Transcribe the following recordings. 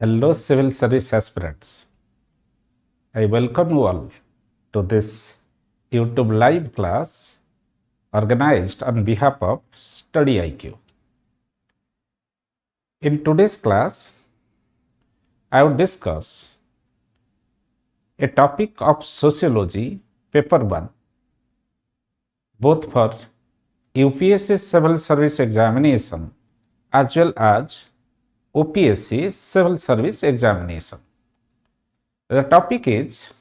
Hello, Civil Service aspirants. I welcome you all to this YouTube live class organized on behalf of StudyIQ. In today's class, I will discuss a topic of sociology, paper 1, both for UPSC Civil Service Examination as well as OPSC Civil Service Examination. The topic is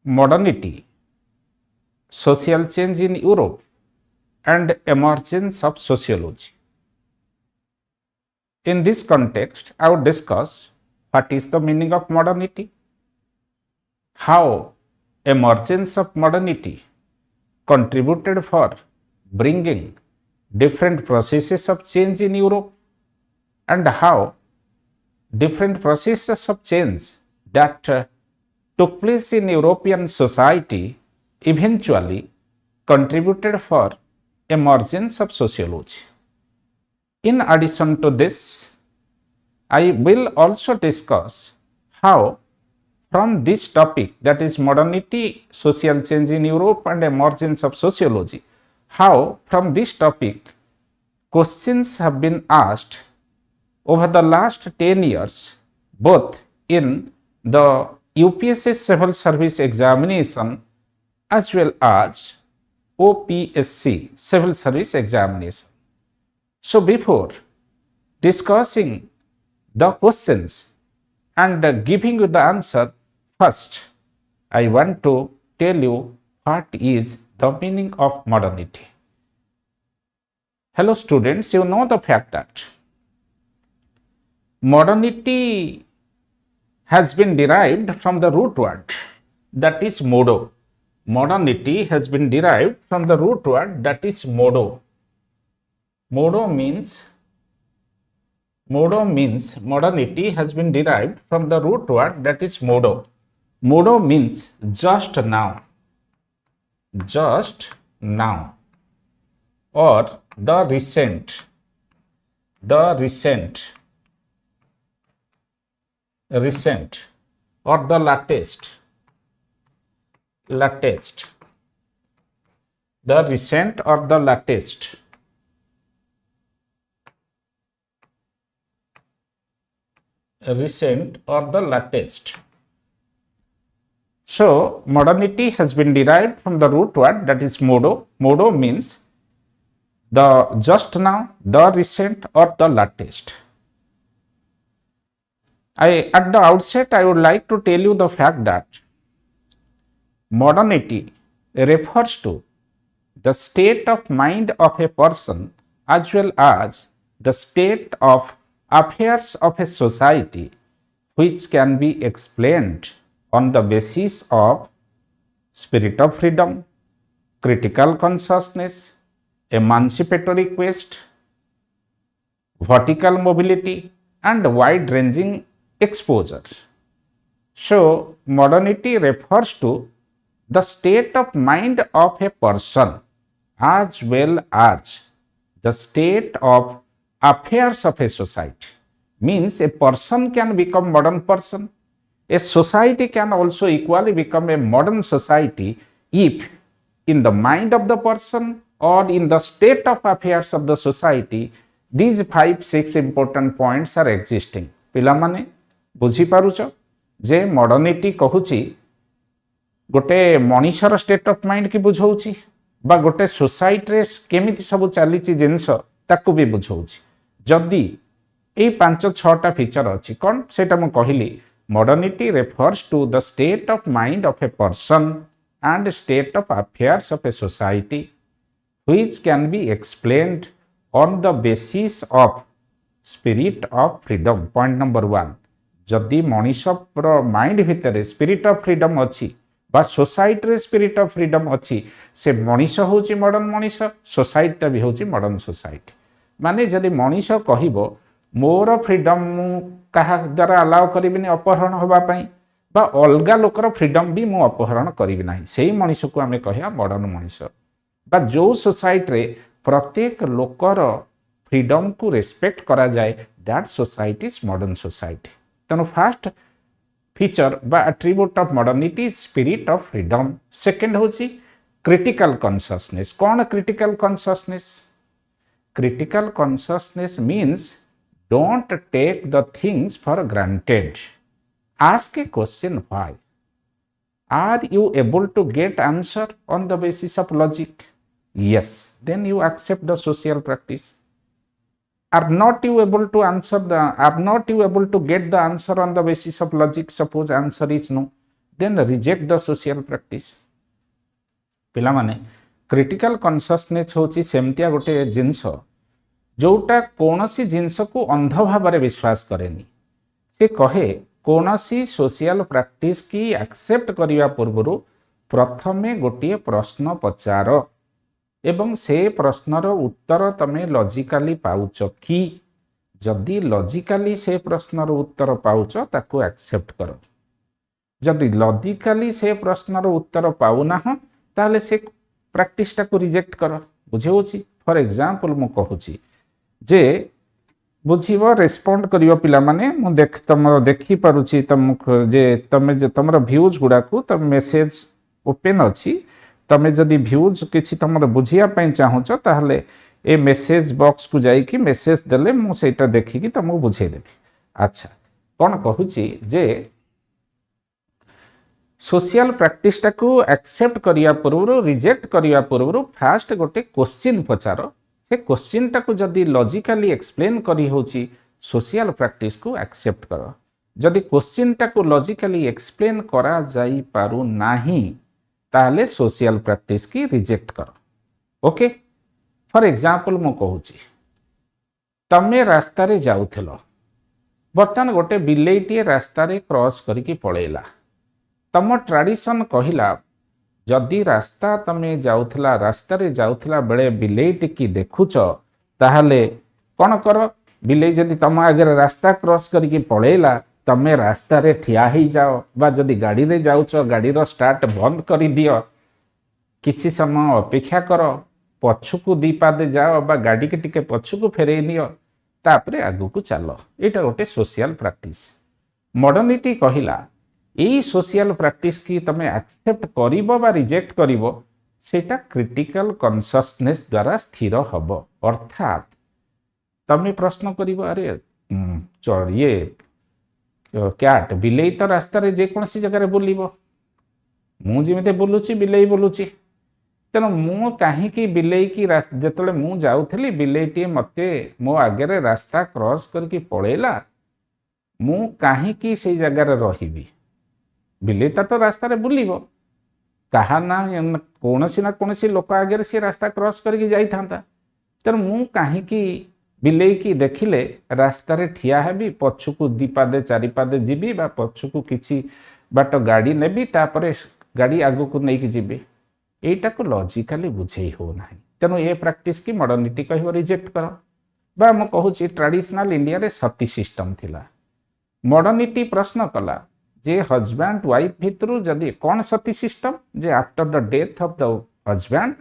Modernity, Social Change in Europe and Emergence of Sociology. In this context, I will discuss what is the meaning of modernity, how emergence of modernity contributed for bringing different processes of change in Europe, and how different processes of change that took place in European society eventually contributed for emergence of sociology. In addition to this, I will also discuss how from this topic, that is modernity, social change in Europe and emergence of sociology, how from this topic questions have been asked over the last 10 years, both in the UPSC Civil Service Examination as well as OPSC Civil Service Examination. So, before discussing the questions and giving you the answer, first I want to tell you what is the meaning of modernity. Hello students, you know the fact that modernity has been derived from the root word that is modo. Modernity has been derived from the root word that is modo. Modo means modernity has been derived from the root word that is modo. Modo means just now, or the recent, or the latest, the recent or the latest. So, modernity has been derived from the root word that is modo. Modo means the just now, the recent or the latest. At the outset, I would like to tell you the fact that modernity refers to the state of mind of a person as well as the state of affairs of a society which can be explained on the basis of spirit of freedom, critical consciousness, emancipatory quest, vertical mobility and wide-ranging exposure. So, modernity refers to the state of mind of a person as well as the state of affairs of a society. Means a person can become modern person, a society can also equally become a modern society if in the mind of the person or in the state of affairs of the society these 5-6 important points are existing. पिलामाने बुझी पारुछ जे modernity कहूची गोटे मनीषर state of mind की बुझाउची बा गोटे society रे केमिति सब चलीची जिंस ताकू भी बुझाउची जदी ए 5-6टा फीचर अछि कोन सेटा म कहिली modernity refers to the state of mind of a person and state of affairs of a society which can be explained on the basis of spirit of freedom. Point number 1, जदि मनीषर mind भितर spirit of freedom अच्छी बा society रे spirit of freedom अच्छी से मनीष होची modern Manish, society भी होची मॉडर्न सोसाइटी. माने जदि मनीष कहिबो मोर फ्रीडम कहा द्वारा अलाउ करिबिनी अपहरण होबा पई बा अलगा लोकर फ्रीडम भी मु अपहरण करिबि नाही, सेही मनीष को आमे कहिया मॉडर्न मनीष. बा जो सोसाइटी रे प्रत्येक लोकर फ्रीडम को रेस्पेक्ट करा जाए that society is modern society. तेणु फास्ट फीचर बा attribute of modernity spirit of freedom. Second होची क्रिटिकल कॉन्शियसनेस। कौन critical consciousness? Critical consciousness means don't take the things for granted. Ask a question why. Are you able to get answer on the basis of logic? Yes, then you accept the social practice. Are not you able to are not you able to get the answer on the basis of logic? Suppose answer is no, then reject the social practice. पिला माने critical consciousness होची सेमतिया गोटे जिंस जोटा कोनोसी जिंस को अंध भाव में विश्वास करेनी। से कहे कौनसी सोशल प्रैक्टिस की एक्सेप्ट करने पूर्व प्रथमे गोटे प्रश्न पचार एवं से प्रश्नर उत्तर तमे लॉजिकली पाउच कि जदि लॉजिकली से प्रश्नर उत्तर पाउच ताको एक्सेप्ट कर। जदि लॉजिकली से प्रश्नर उत्तर पाउना ताले से प्रैक्टिस टाको रिजेक्ट कर। बुझे फॉर एग्जांपल मु कहूची जे बुझीब रेस्पॉन्ड करियो पिला माने मु देख तुम देखि पारुची तुमको जे तमे जे तुमरा व्यूज गुडा को तम मेसेज ओपन अछि। तमे जदि व्यूज किछि तुमरा बुझिया पय चाहूच ताहले ए मेसेज बॉक्स को जाई कि मेसेज देले मु सेटा देखि कि तुमको बुझे देबी। अच्छा कोन कहूची जे सोशल प्रैक्टिस टाको एक्सेप्ट करिया पूर्व रिजेक्ट करिया पूर्व फास्ट गोटे क्वेश्चन पचार। से क्वेश्चन टाको जदि लॉजिकली एक्सप्लेन करी होची सोशल प्रैक्टिस को एक्सेप्ट कर। जदि क्वेश्चन टाको लॉजिकली एक्सप्लेन करा जाई पारु नाही ताले सोशल प्रैक्टिस की रिजेक्ट कर। ओके फॉर एग्जांपल मु कहूची तमे रास्ता रे जाउथलो बर्तमान गोटे बिलेईटी रास्ता रे क्रॉस करिकी पळेला। तम ट्रेडिशन कहिला जदि रास्ता तमे जाउथला रास्ता रे जाउथला बेले बिलेईटी की देखुच ताहले कौन कर बिलेई जदि तम आगे रास्ता क्रॉस करके पळेला तमे रास्ता रे ठिया ही जाओ बा जदि गाड़ी रे जाउच गाड़ी रो स्टार्ट बंद करी दियो किछि समय अपेक्षा कर पछुकु दी पादे जाओ बा गाड़ी के टिके पछुकु फेरे नियो तापरे आगु को चलो। एटा गोटे सोशल प्रैक्टिस। मॉडर्निटी कहिला यही सोशल प्रैक्टिस की तमे एक्सेप्ट करिवो बा रिजेक्ट करिवो सेटा क्रिटिकल कॉन्शियसनेस द्वारा स्थिर हबो। अर्थात तमे प्रश्न करिवो अरे ये कैट बिलेई तो रास्ता रे जे कोनसी जगह रे बुलिवो मु जेमिते बुलुची बिलेई बुलुची तेनो मु काहे की बिलेई की जेतले मु जाउथली बिलेईटी मते मो आगे रे रास्ता क्रॉस करके पळेला मु काहे की से जगह रे रहिबी। बिलेईता तो रास्ता रे बुलिवो कहा ना कौनसी ना कौनसी लोक आगे से रास्ता क्रॉस करके जाई थांता। तेणु मु काहे की बिलेई की देखिले रास्ता रे ठिया हेबी पछुकु दीपादे चारिपादे जीबी बा पछुकु किछि बाट गाड़ी नेबी तापरे गाड़ी आगु को नहीं जीबी एटा को लॉजिकली बुझेई हो नाही। तेणु ए प्रैक्टिस की मॉडर्निटी कहबो रिजेक्ट कर। बा मु कहूची ट्रेडिशनल इंडिया रे सती सिस्टम थिला। मॉडर्निटी प्रश्न कला जे हजबैंड वाइफ भितर जदि कौन सती सिस्टम जे after the death of the husband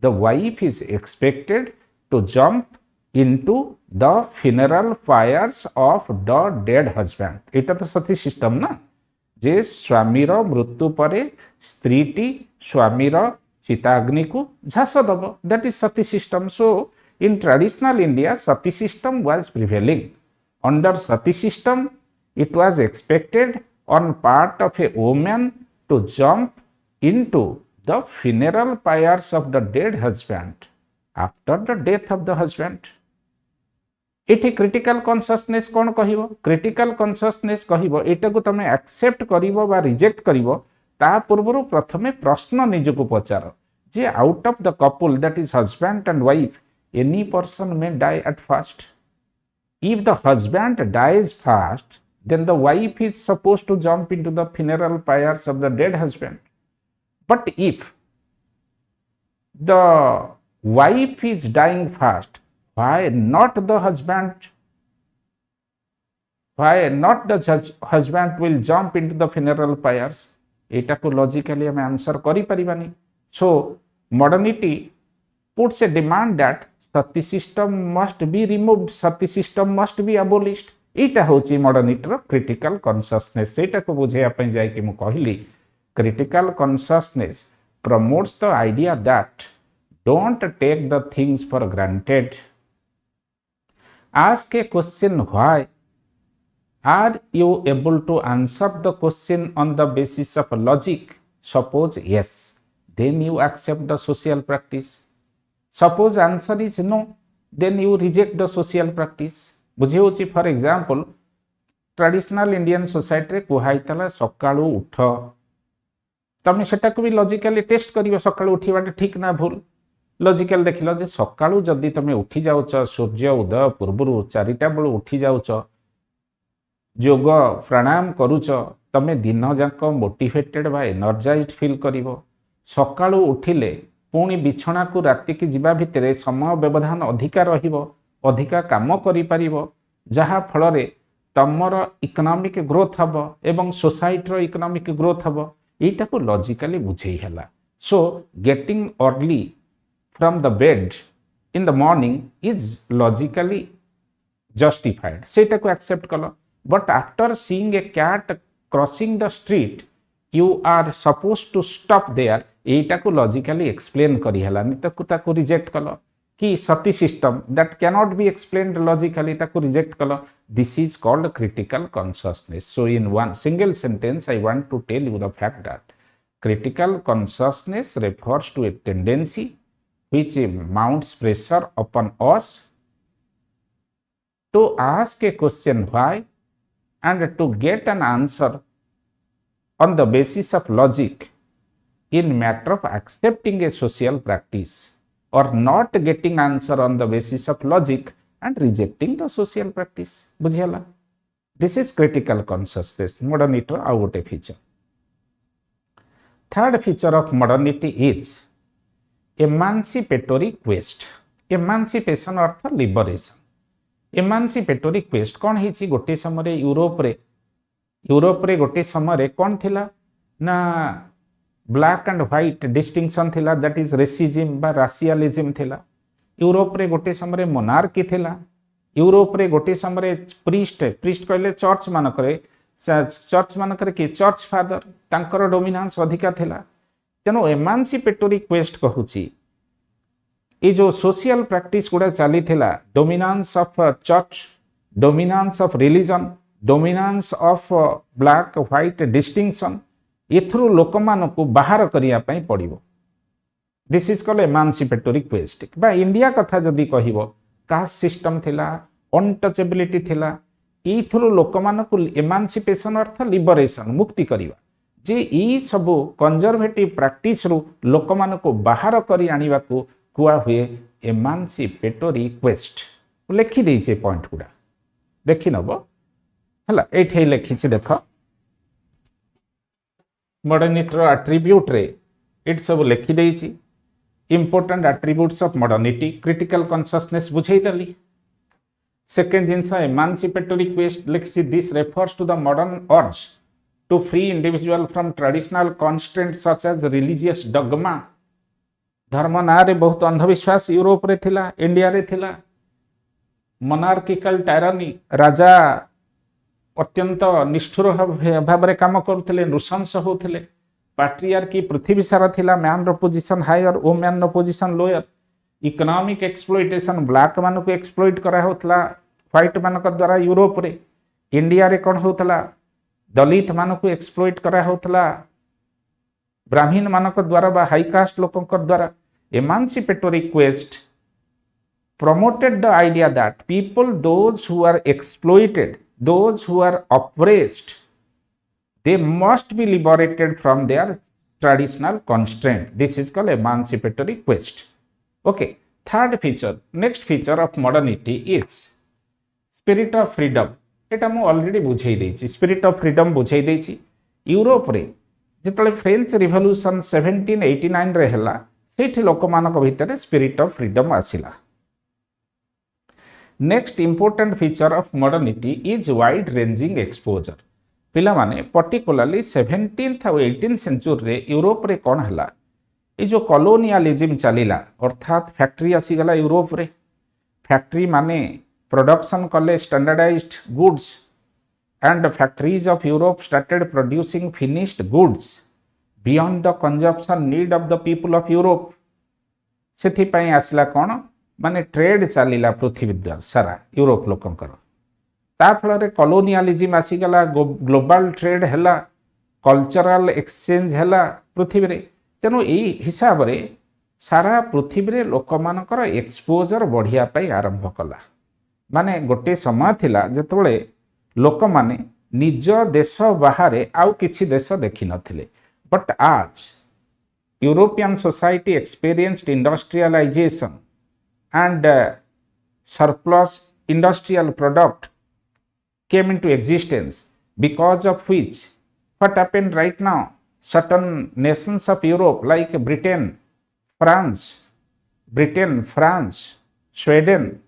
the wife is expected to jump into the funeral fires of the dead husband. एटा तो सती सिस्टम ना जे स्वामीर मृत्यु परे स्त्रीटी स्वामीर चिताग्नि को झास दब that is Sati system. So in traditional India Sati system was prevailing. Under Sati system it was expected on part of a woman to jump into the funeral pyres of the dead husband after the death of the husband. इठी critical consciousness कौन कहिबो? Critical consciousness कहिबो एटा को तमे accept करिवो बा reject करिवो ता पूर्वरु प्रथमे प्रश्न निजको पचार जे out of the couple that is husband and wife any person may die at first. If the husband dies first then the wife is supposed to jump into the funeral pyres of the dead husband. But if the wife is dying first, why not the husband? Why not the husband will jump into the funeral pyres? एटा को logically हम answer करि परिबानी। So modernity puts a demand that Sati system must be removed, Sati system must be abolished। एटा होची modernity critical consciousness. सेटा को बुझेया पई जाय कि मु कहली critical consciousness promotes the idea that don't take the things for granted, ask a question why, are you able to answer the question on the basis of logic? Suppose yes, then you accept the social practice, suppose answer is no, then you reject the social practice। बुझे होची for example traditional Indian society रे कुहाइतला सकाळू उठ, तमे सेटा को भी logically test करियो सकाळू उठीबाटे ठीक ना भूल। लॉजिकल देखिलो जे सकाळू जदी तमे उठी जाउछ सूर्य उदय पूर्वरु 4टा बेलू उठी जाउछ, योग प्राणायाम करूछ, तमे दिन जाक मोटिवेटेड बा एनर्जाइज्ड फील करिवो। सकाळू उठिले पुणी बिछणा को राति की जीवा भितरे समय व्यवधान अधिका रहिवो, अधिका काम करि परिवो, जहा फलरे तमर इकोनॉमिक ग्रोथ हबो एवं सोसाइटी रो इकोनॉमिक ग्रोथ हबो। एटा को लॉजिकली बुझेई हला। So getting early from the bed in the morning is logically justified, सेटा को एक्सेप्ट कलो। But after seeing a cat crossing the street you are suppose to stop there, एटा को logically explain करी हला नि ताको रिजेक्ट कलो कि sati system that cannot be explained logically, ताको रिजेक्ट कलो। This is called critical consciousness. So in one single sentence I want to tell you the fact that critical consciousness refers to a tendency which mounts pressure upon us to ask a question why and to get an answer on the basis of logic in matter of accepting a social practice or not getting answer on the basis of logic and rejecting the social practice। बुझियला? This is critical consciousness, modernity out gote feature। Third feature of modernity is emancipatory quest। emancipation earth liberation। emancipatory quest कौन ही गोटे समय Europe रे गोटे समय कौन थिला ना black and white distinction थिला, दैट इज रेसिज्म बा राशियालिज्म थिला। यूरोप रे गोटे समय मोनार्की थिला। यूरोप रे गोटे समय प्रीस्ट कहले चर्च मानकरे कि चर्च फादर तांकर डोमिनांस अधिका थिला। तेनो एमांसिपेटरी क्वेस्ट कहूची ए जो सोशल प्रैक्टिस गुडा चली थिला, dominance of church, dominance of religion, dominance of black white distinction, एथरू लोक मानकु बाहर करिया पई पड़िबो। This is called emancipatory quest. बा इंडिया कथा जदी कहिबो कास्ट सिस्टम थिला, अनटचेबिलिटी थिला, एथरू लोक मानकु एमांसिपेशन अर्थ लिबरेशन मुक्ति करिवा, जे ई सब कंजर्वेटिव प्रैक्टिस रु लोक मानकु बाहर करी आनिबा को कुआ हुए एमांसिपेटरी क्वेस्ट। लिखि देइछे पॉइंट गुडा देखि नबो हला। एठै लिखिछि देख मॉडर्निटी रो एट्रिब्यूट रे इट सब लिखि देइछि। Important attributes of modernity critical consciousness बुझेई दली। सेकेंड जिनस एमांसिपेटरी क्वेस्ट लिखिछि this refers to the modern urge to free individual from traditional constraints such as religious dogma. धर्म ना रे बहुत अंधविश्वास यूरोप रे थिला, इंडिया रे थिला। मोनार्किकल टायरानी, राजा अत्यंत निष्ठुर भाव रे काम करुथिले, नृशंस होउथिले। पैट्रियार्की पृथ्वी सारा थिला, मैन रो पोजीशन हायर, वुमेन रो position lower. Economic exploitation black मान को एक्सप्लॉइट करा होतला व्हाइट मान द्वारा यूरोप रे। इंडिया रे कोन होतला दलित मान को एक्सप्लॉइट करा होतला ब्राह्मण मान द्वारा बा हाई कास्ट लोक द्वारा। एमांसिपेटरी quest promoted the idea that people, those who are exploited, those who are oppressed, they must be liberated from their traditional constraint. This is called emancipatory quest। Okay, third feature, next feature of modernity is spirit of freedom। एटा मु already बुझेई देछि, spirit of freedom बुझेई देछि। Europe रे जेतले French revolution 1789 रे हला, सेठी लोक मानक भितरे spirit of freedom आसिला। Next important feature of modernity is wide ranging exposure. पिला माने पर्टिकुलरली 17th और 18th सेंचुरी रे यूरोप रे कोन हला, ए जो कॉलोनियलिज्म चलीला अर्थात फैक्ट्री आसीगला यूरोप रे, factory माने production कले standardized goods and factories of Europe started producing finished goods beyond the consumption need of the people of Europe. ସେଥିପାଇଁ ଆସିଲା କ'ଣ ମାନେ ଟ୍ରେଡ୍ ଚାଲିଲା ପୃଥିବୀ ସାରା ୟୁରୋପ ଲୋକଙ୍କର। ତା ଫଳରେ କଲୋନିଆଲିଜିମ୍ ଆସିଗଲା, ଗ୍ଲୋବାଲ ଟ୍ରେଡ୍ ହେଲା, କଲଚରାଲ ଏକ୍ସଚେଞ୍ଜ ହେଲା ପୃଥିବୀରେ। ତେଣୁ ଏହି ହିସାବରେ ସାରା ପୃଥିବୀରେ ଲୋକମାନଙ୍କର ଏକ୍ସପୋଜର ବଢ଼ିବା ପାଇଁ ଆରମ୍ଭ କଲା। ମାନେ ଗୋଟିଏ ସମୟ ଥିଲା ଯେତେବେଳେ ଲୋକମାନେ ନିଜ ଦେଶ ବାହାରେ ଆଉ କିଛି ଦେଶ ଦେଖିନଥିଲେ। But as European society experienced industrialization and surplus industrial product came into existence, because of which what happened right now, certain nations of Europe like Britain, France, Sweden,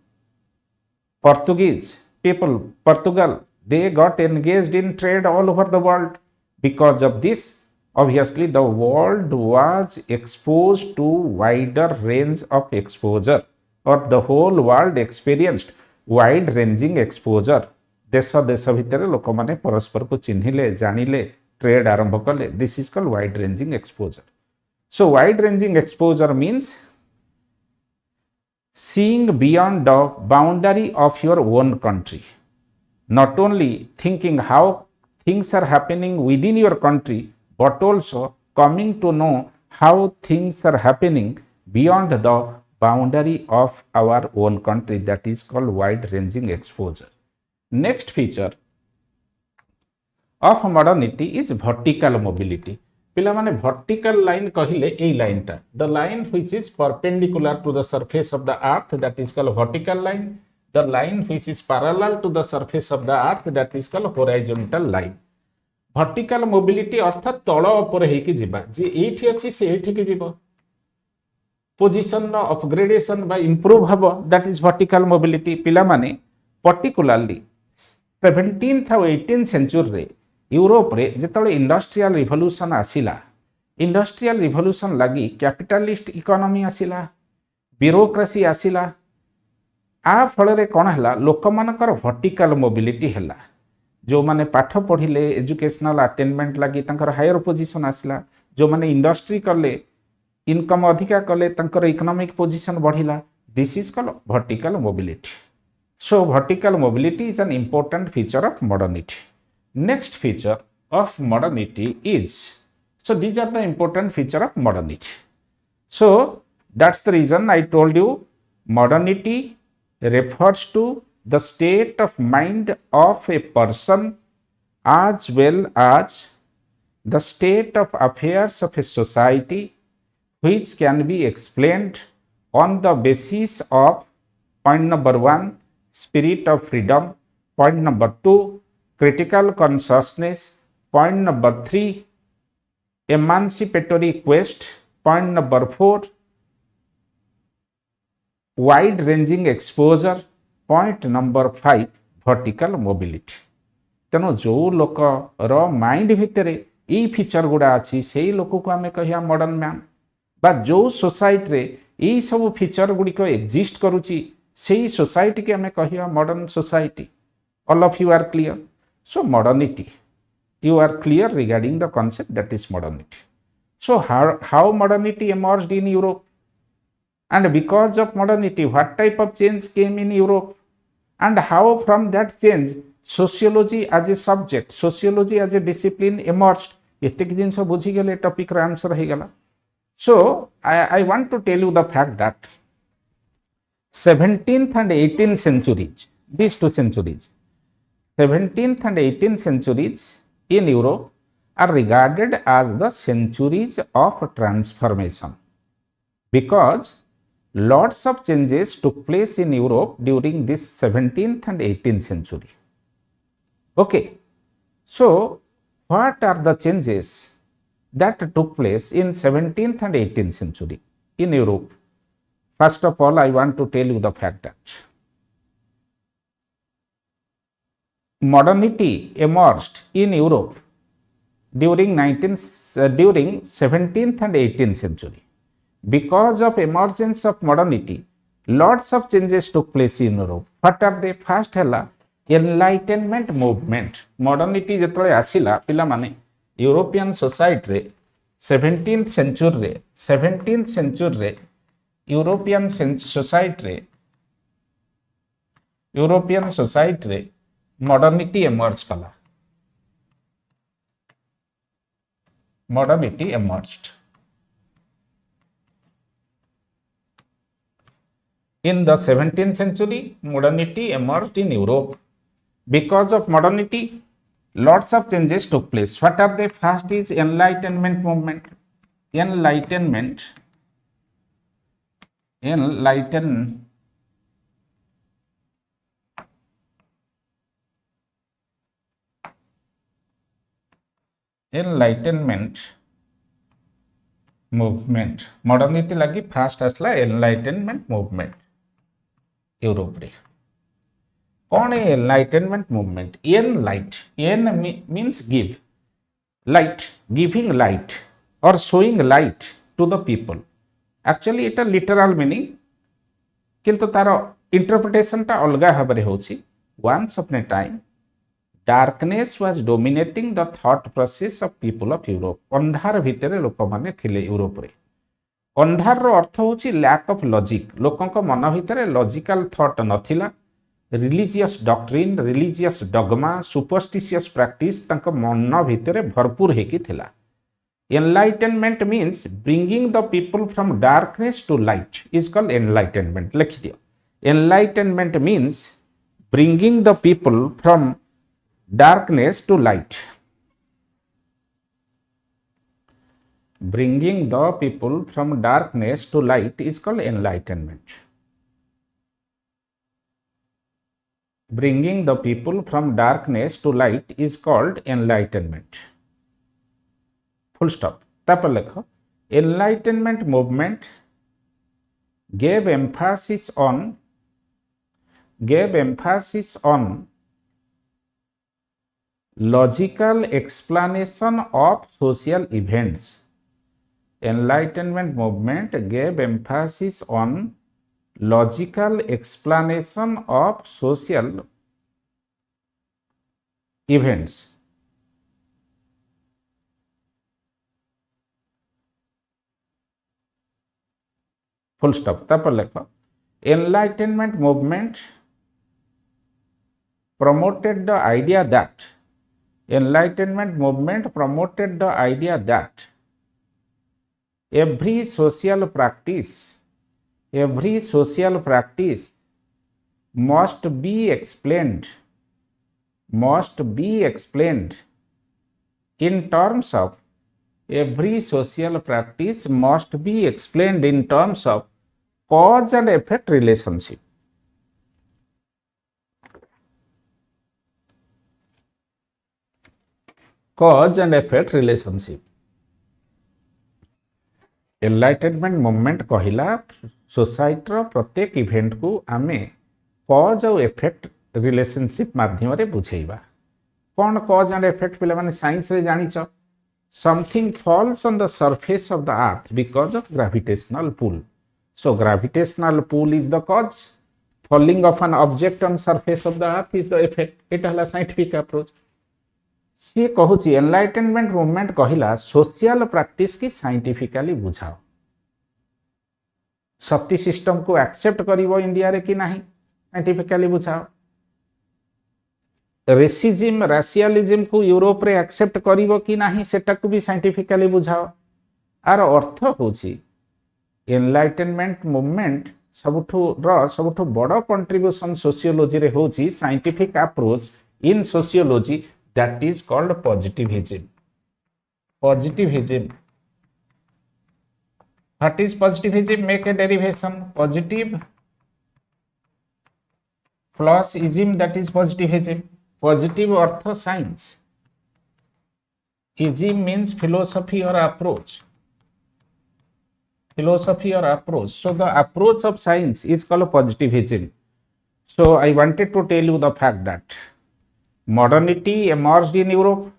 Portugal, they got engaged in trade all over the world. Because of this, obviously the world was exposed to wider range of exposure, or the whole world experienced wide ranging exposure. देश भितर लोक माने परस्पर को चिन्हिले, जानिले, trade आरंभ कले। This is called wide ranging exposure. So wide ranging exposure means seeing beyond the boundary of your own country, not only thinking how things are happening within your country, but also coming to know how things are happening beyond the boundary of our own country. That is called wide ranging exposure. Next feature of modernity is vertical mobility. पिला माने vertical line कहिले एई line टा, the line which is perpendicular to the surface of the earth, that is called vertical line. The line which is parallel to the surface of the earth, that is called horizontal line. Vertical mobility अर्थात तळ ऊपर हेकी जिबा, जे एठी अछि से एठी की जिवो, पोजीशन नो अपग्रेडेशन बा इंप्रूव हबो, दैट इज vertical mobility. पिला माने पर्टिकुलरली 17th और 18th सेंचुरी रे यूरोप रे जेतले इंडस्ट्रियल रिवोल्यूशन आसिला, इंडस्ट्रियल रिवोल्यूशन लगी कैपिटलिस्ट इकोनॉमी आसिला, ब्यूरोक्रेसी आसिला। आ फल रे कोन हला, लोक मानकर वर्टिकल मोबिलिटी हला। जो माने पाठ पढ़िले, एजुकेशनल अटेनमेंट लगी तंकर हायर पोजीशन आसिला। जो माने इंडस्ट्री कले, इनकम अधिका कले, तंकर इकोनॉमिक पोजीशन बढ़िला। This is called vertical mobility. So vertical mobility is an important feature of modernity. Next feature of modernity is, so these are the important feature of modernity. So that's the reason I told you modernity refers to the state of mind of a person as well as the state of affairs of a society, which can be explained on the basis of point number 1, spirit of freedom, point number 2, critical consciousness, point number 3, emancipatory quest, point number 4, wide ranging exposure, point number 5, vertical mobility. तेणु जो लोक रो mind भितर ई feature गुड़ा अच्छी से लोक को आम कहिया मॉडर्न मैन, बा जो सोसाइटी रे ई सब फीचर गुड़िक एक्जिस्ट करुची से सोसाइटी के हमें कहिया modern society. All of you are clear. So modernity, you are clear regarding the concept that is modernity. So how modernity emerged in Europe, and because of modernity what type of change came in Europe, and how from that change sociology as a subject, sociology as a discipline emerged. एतिक जिनस बुझी गले topic रा answer हो गला. So I want to tell you the fact that 17th and 18th centuries, these two centuries, 17th and 18th centuries in Europe are regarded as the centuries of transformation, because lots of changes took place in Europe during this 17th and 18th century. Okay, so what are the changes that took place in 17th and 18th century in Europe? First of all, I want to tell you the fact that modernity emerged in Europe during 17th and 18th century. Because of emergence of modernity, lots of changes took place in Europe. What are they? First hela enlightenment movement. Modernity जेतले आसिला पिला माने European society रे 17th century रे European society रे modernity emerge कला. Modernity emerged. In the 17th century, modernity emerged in Europe. Because of modernity, lots of changes took place. What are they? First is enlightenment movement. Enlightenment movement. Modernity lagi fast asla enlightenment movement Europe रे. कौन है enlightenment movement? En means give, light, giving light or showing light to the people. Actually इटा literal meaning किंतु तारो interpretation टा अलगा भाबरे होची. Once upon a time darkness was dominating the thought process of people of Europe. अंधार भितरे लोक माने थिले यूरोप रे. अंधार रो अर्थ होची lack of logic. लोकन को मन भितरे logical thought नथिला. Religious doctrine, religious dogma, superstitious practice तांको मन भितरे भरपूर हेकी थिला. Enlightenment means bringing the people from darkness to light is called enlightenment. लिख दियो. Enlightenment means bringing the people from darkness to light. Bringing the people from darkness to light is called enlightenment. Bringing the people from darkness to light is called enlightenment. Full stop. तापर लिखो. Enlightenment movement gave emphasis on logical explanation of social events. Enlightenment movement gave emphasis on logical explanation of social events. Full stop. तापर लिखो. Enlightenment movement promoted the idea that every social practice must be explained in terms of cause and effect relationship. Cause and effect relationship. Enlightenment movement कहिला society रो प्रत्येक event को आमे cause और effect relationship माध्यम रे बुझेइबा. कौन कॉज एंड इफेक्ट पिला माने साइंस रे जानिछ. Something falls on the surface of the earth because of gravitational pull. So gravitational pull is the cause. Falling of an object on surface of the earth is the effect. एटा हला scientific approach. सी कहूची enlightenment movement कहिला social practice की scientifically बुझाओ. Sati system को accept करिवो India रे कि नाही साइंटिफिकली बुझाओ. रेसिज्म राशियलिज्म को यूरोप रे एक्सेप्ट करिवो कि नाही सेटा को भी साइंटिफिकली बुझाओ. आर अर्थ होची एनलाइटेनमेंट मूवमेंट सबुठु बड़ कंट्रीब्यूशन सोशियोलॉजी रे होची scientific approach in sociology. That is called positivism. What is positivism? Make a derivation. Positive plus ism, that is positivism. Positive earth science. Ism means philosophy or approach. So the approach of science is called positivism. So I wanted to tell you the fact that modernity emerged in Europe.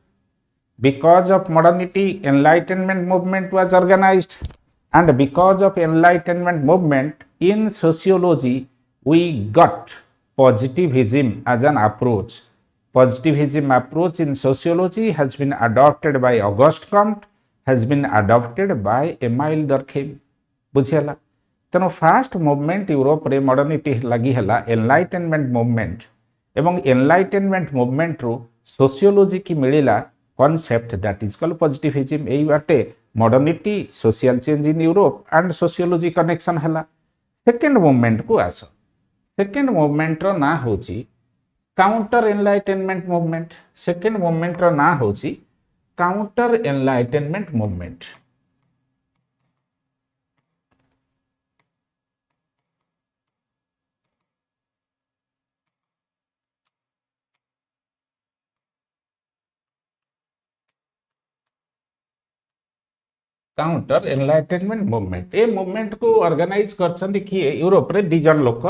Because of modernity, enlightenment movement was organized, and because of enlightenment movement, in sociology we got positivism as an approach. Positivism approach in sociology has been adopted by Auguste Comte, has been adopted by Emile Durkheim. बुझीगला तेणु first movement Europe रे modernity लगी है enlightenment movement एवं enlightenment movement रू sociology की मिलिला concept that is called positivism एई बाटे modernity social change in Europe and sociology connection है सेकेंड मूवमेंट को आस सेकेंड मूवमेंट रो ना होची counter enlightenment movement second movement रो ना होची counter enlightenment movement counter enlightenment movement ए मूवमेंट को ऑर्गेनाइज करछंती किए यूरोप रे दी जन लोक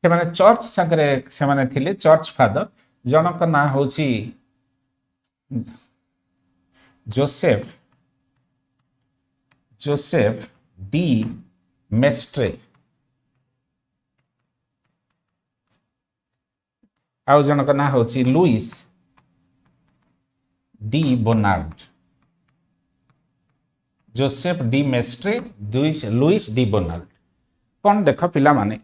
से माने चर्च संगरे से माने थिले चर्च फादर जनक ना होची जोसेफ जोसेफ डी मेस्ट्रे आउ जनक ना होची Louis de Bonald Joseph de Maistre Louis de Bonald कौन देख पिला माने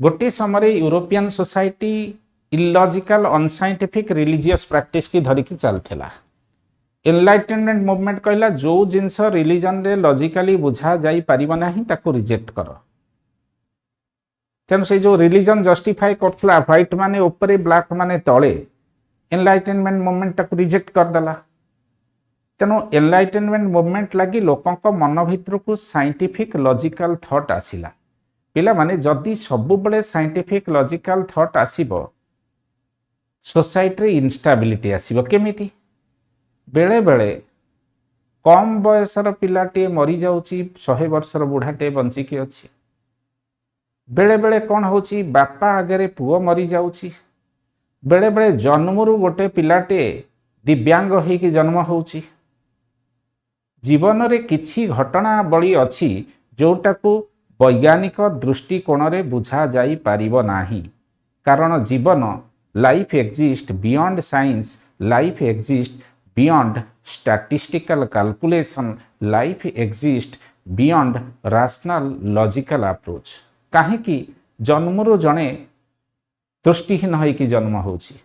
गोटे समय European society illogical unscientific religious practice की धरिकी चलता एनलाइटेनमेंट मूवमेंट कहला जो जिनस रिलीजन रे लॉजिकली बुझा जाई परिबो नाही ताको रिजेक्ट कर तेणु से जो रिलीजन जस्टिफाई करथला व्हाइट माने ऊपर ब्लैक माने तले एनलाइटेनमेंट मूवमेंट ताको रिजेक्ट कर देला तेणु एनलाइटेनमेंट मूवमेंट लगी लोकों मन भितर को साइंटिफिक लॉजिकल थॉट आसिला पिला माने जदि सबु बळे साइंटिफिक लॉजिकल थॉट आसीबो सोसाइटी रे इनस्टेबिलिटी आसीबो केमिति बेले बेले कम बयसर पिलाटे मरी जाउची 100 वर्षर बुढ़ाटे बंचिकी अच्छी बेले बेले कौन होची बापा आगे पुओ मरी जाउची बेले बेले जन्मरू गोटे पिलाटे दिव्यांग होइकी जन्म होउची जीवन रे किछि घटना बड़ी अच्छी जोटा को वैज्ञानिक दृष्टिकोण रे बुझा जाई पारिबो नाही कारण जीवन life exist beyond science life exist beyond statistical calculation life exist beyond rational logical approach काहेकि जन्मरू जणे दृष्टिहीन होइकी जन्म होउची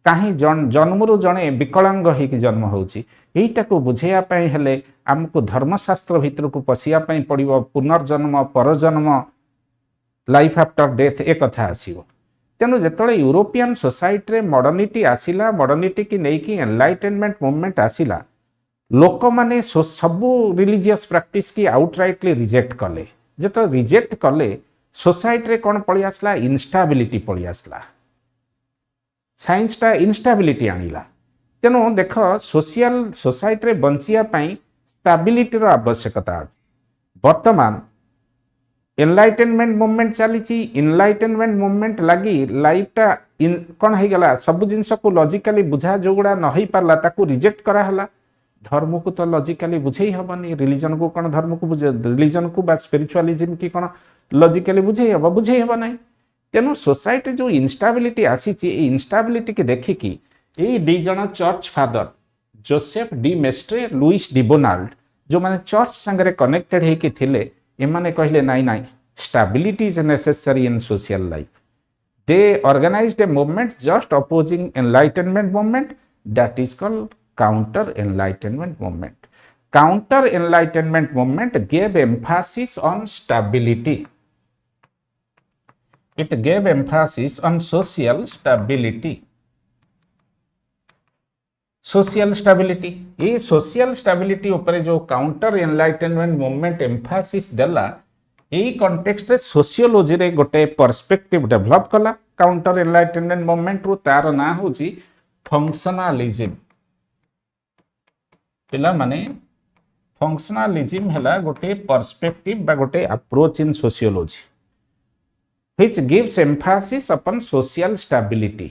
कहीं जन्मरू जड़े विकलांग होइकी जन्म होउची एटा को बुझेया पई हेले हमको धर्मशास्त्र भितर को पशिया पई पड़िबो पुनर्जन्म परजन्म लाइफ आफ्टर डेथ एक कथा आसीबो तेणु जेतले यूरोपियन सोसाइटी रे मॉडर्निटी आसिला मॉडर्निटी की नेकी एनलाइटेनमेंट मूवमेंट आसिला लोक माने सबु रिलीजियस प्रैक्टिस की आउटराइटली रिजेक्ट कले जेतो रिजेक्ट कले सोसाइटी रे कोन पळि आसला इनस्टेबिलिटी पळि आसला साइंस टा इनस्टेबिलिटी आनिला तेणु देख सोशल सोसाइटी रे बंचिया पई स्टेबिलिटी रो आवश्यकता वर्तमान एनलाइटेनमेंट मूवमेंट चली इनलाइटेनमेंट मूवमेंट लगी लाइफ टा कौन हो गला सब जिनस को लॉजिकली बुझा जो गुड़ा न पारला ताकू रिजेक्ट कराला धर्म को तो लॉजिकली बुझे हेनी रिलीजन को कौन धर्म को बुझे रिलीजन को बा स्पिरिचुअलिज्म की कौन लॉजिकली बुझे हे बुझे हे ना तेणु सोसाइटी जो इनस्टेबिलिटी आसी इनस्टेबिलिटी के देखिकी ये दी जन church father Joseph de Maistre Louis de Bonald जो माने चर्च संगे कनेक्टेड होइके थिले एमाने कहले नाई नाई stability is necessary in social life they organized a movement just opposing enlightenment movement that is called counter enlightenment movement counter enlightenment movement gave emphasis on stability it gave emphasis on social stability ये social stability ऊपर जो counter enlightenment movement Mphasis देला यही context रे sociology रे गोटे perspective develop कला counter enlightenment movement रो तार ना होची फंक्शनलिज्म पिला माने फंक्शनलिज्म हला गोटे पर्सपेक्टिव बा गोटे approach in sociology which gives emphasis upon social stability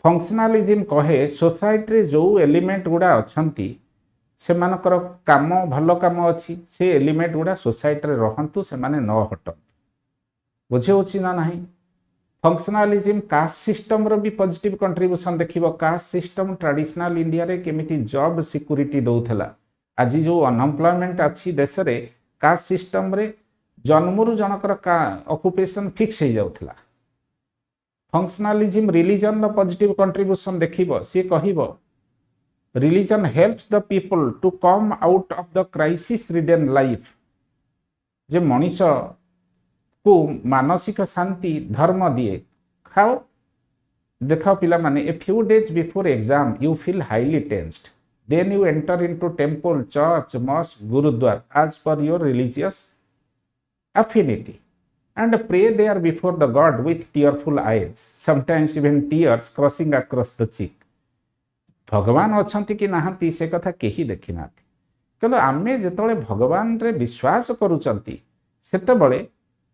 functionalism कहे सोसाइटी रे जो एलिमेंट गुड़ा अछंती से मानकर काम भल काम अच्छी से एलिमेंट गुड़ा सोसाइटी रे रहंतु से माने न हटन बुझे होची ना नहीं। फंक्शनालिज्म कास्ट सिस्टम रो भी पॉजिटिव कंट्रीब्यूशन देखिबो। कास्ट सिस्टम ट्रेडिशनल इंडिया रे केमिति जॉब सिक्योरिटी दउथला। आज जो अनएम्प्लॉयमेंट अच्छी देश रे कास्ट सिस्टम रे जन्मरु जनकर ऑक्युपेशन फिक्स हो जाउथला। फंक्शनालिज्म रिलीजन रो पॉजिटिव कंट्रीब्यूशन देखिबो। सी कहिबो religion helps the people to come out of the crisis ridden life. जे मनीष को मानसिक शांति धर्म दिए। खाओ देखो पिला माने a few days before exam you feel highly tensed then you enter into temple church mosque gurdwara as per your religious affinity and pray there before the God with tearful eyes, sometimes even tears crossing across the cheek. भगवान अछंती कि नाहंती से कथा केही देखि नाथि किंतु आमे जेतबळे भगवान रे विश्वास करूचंती सेतबळे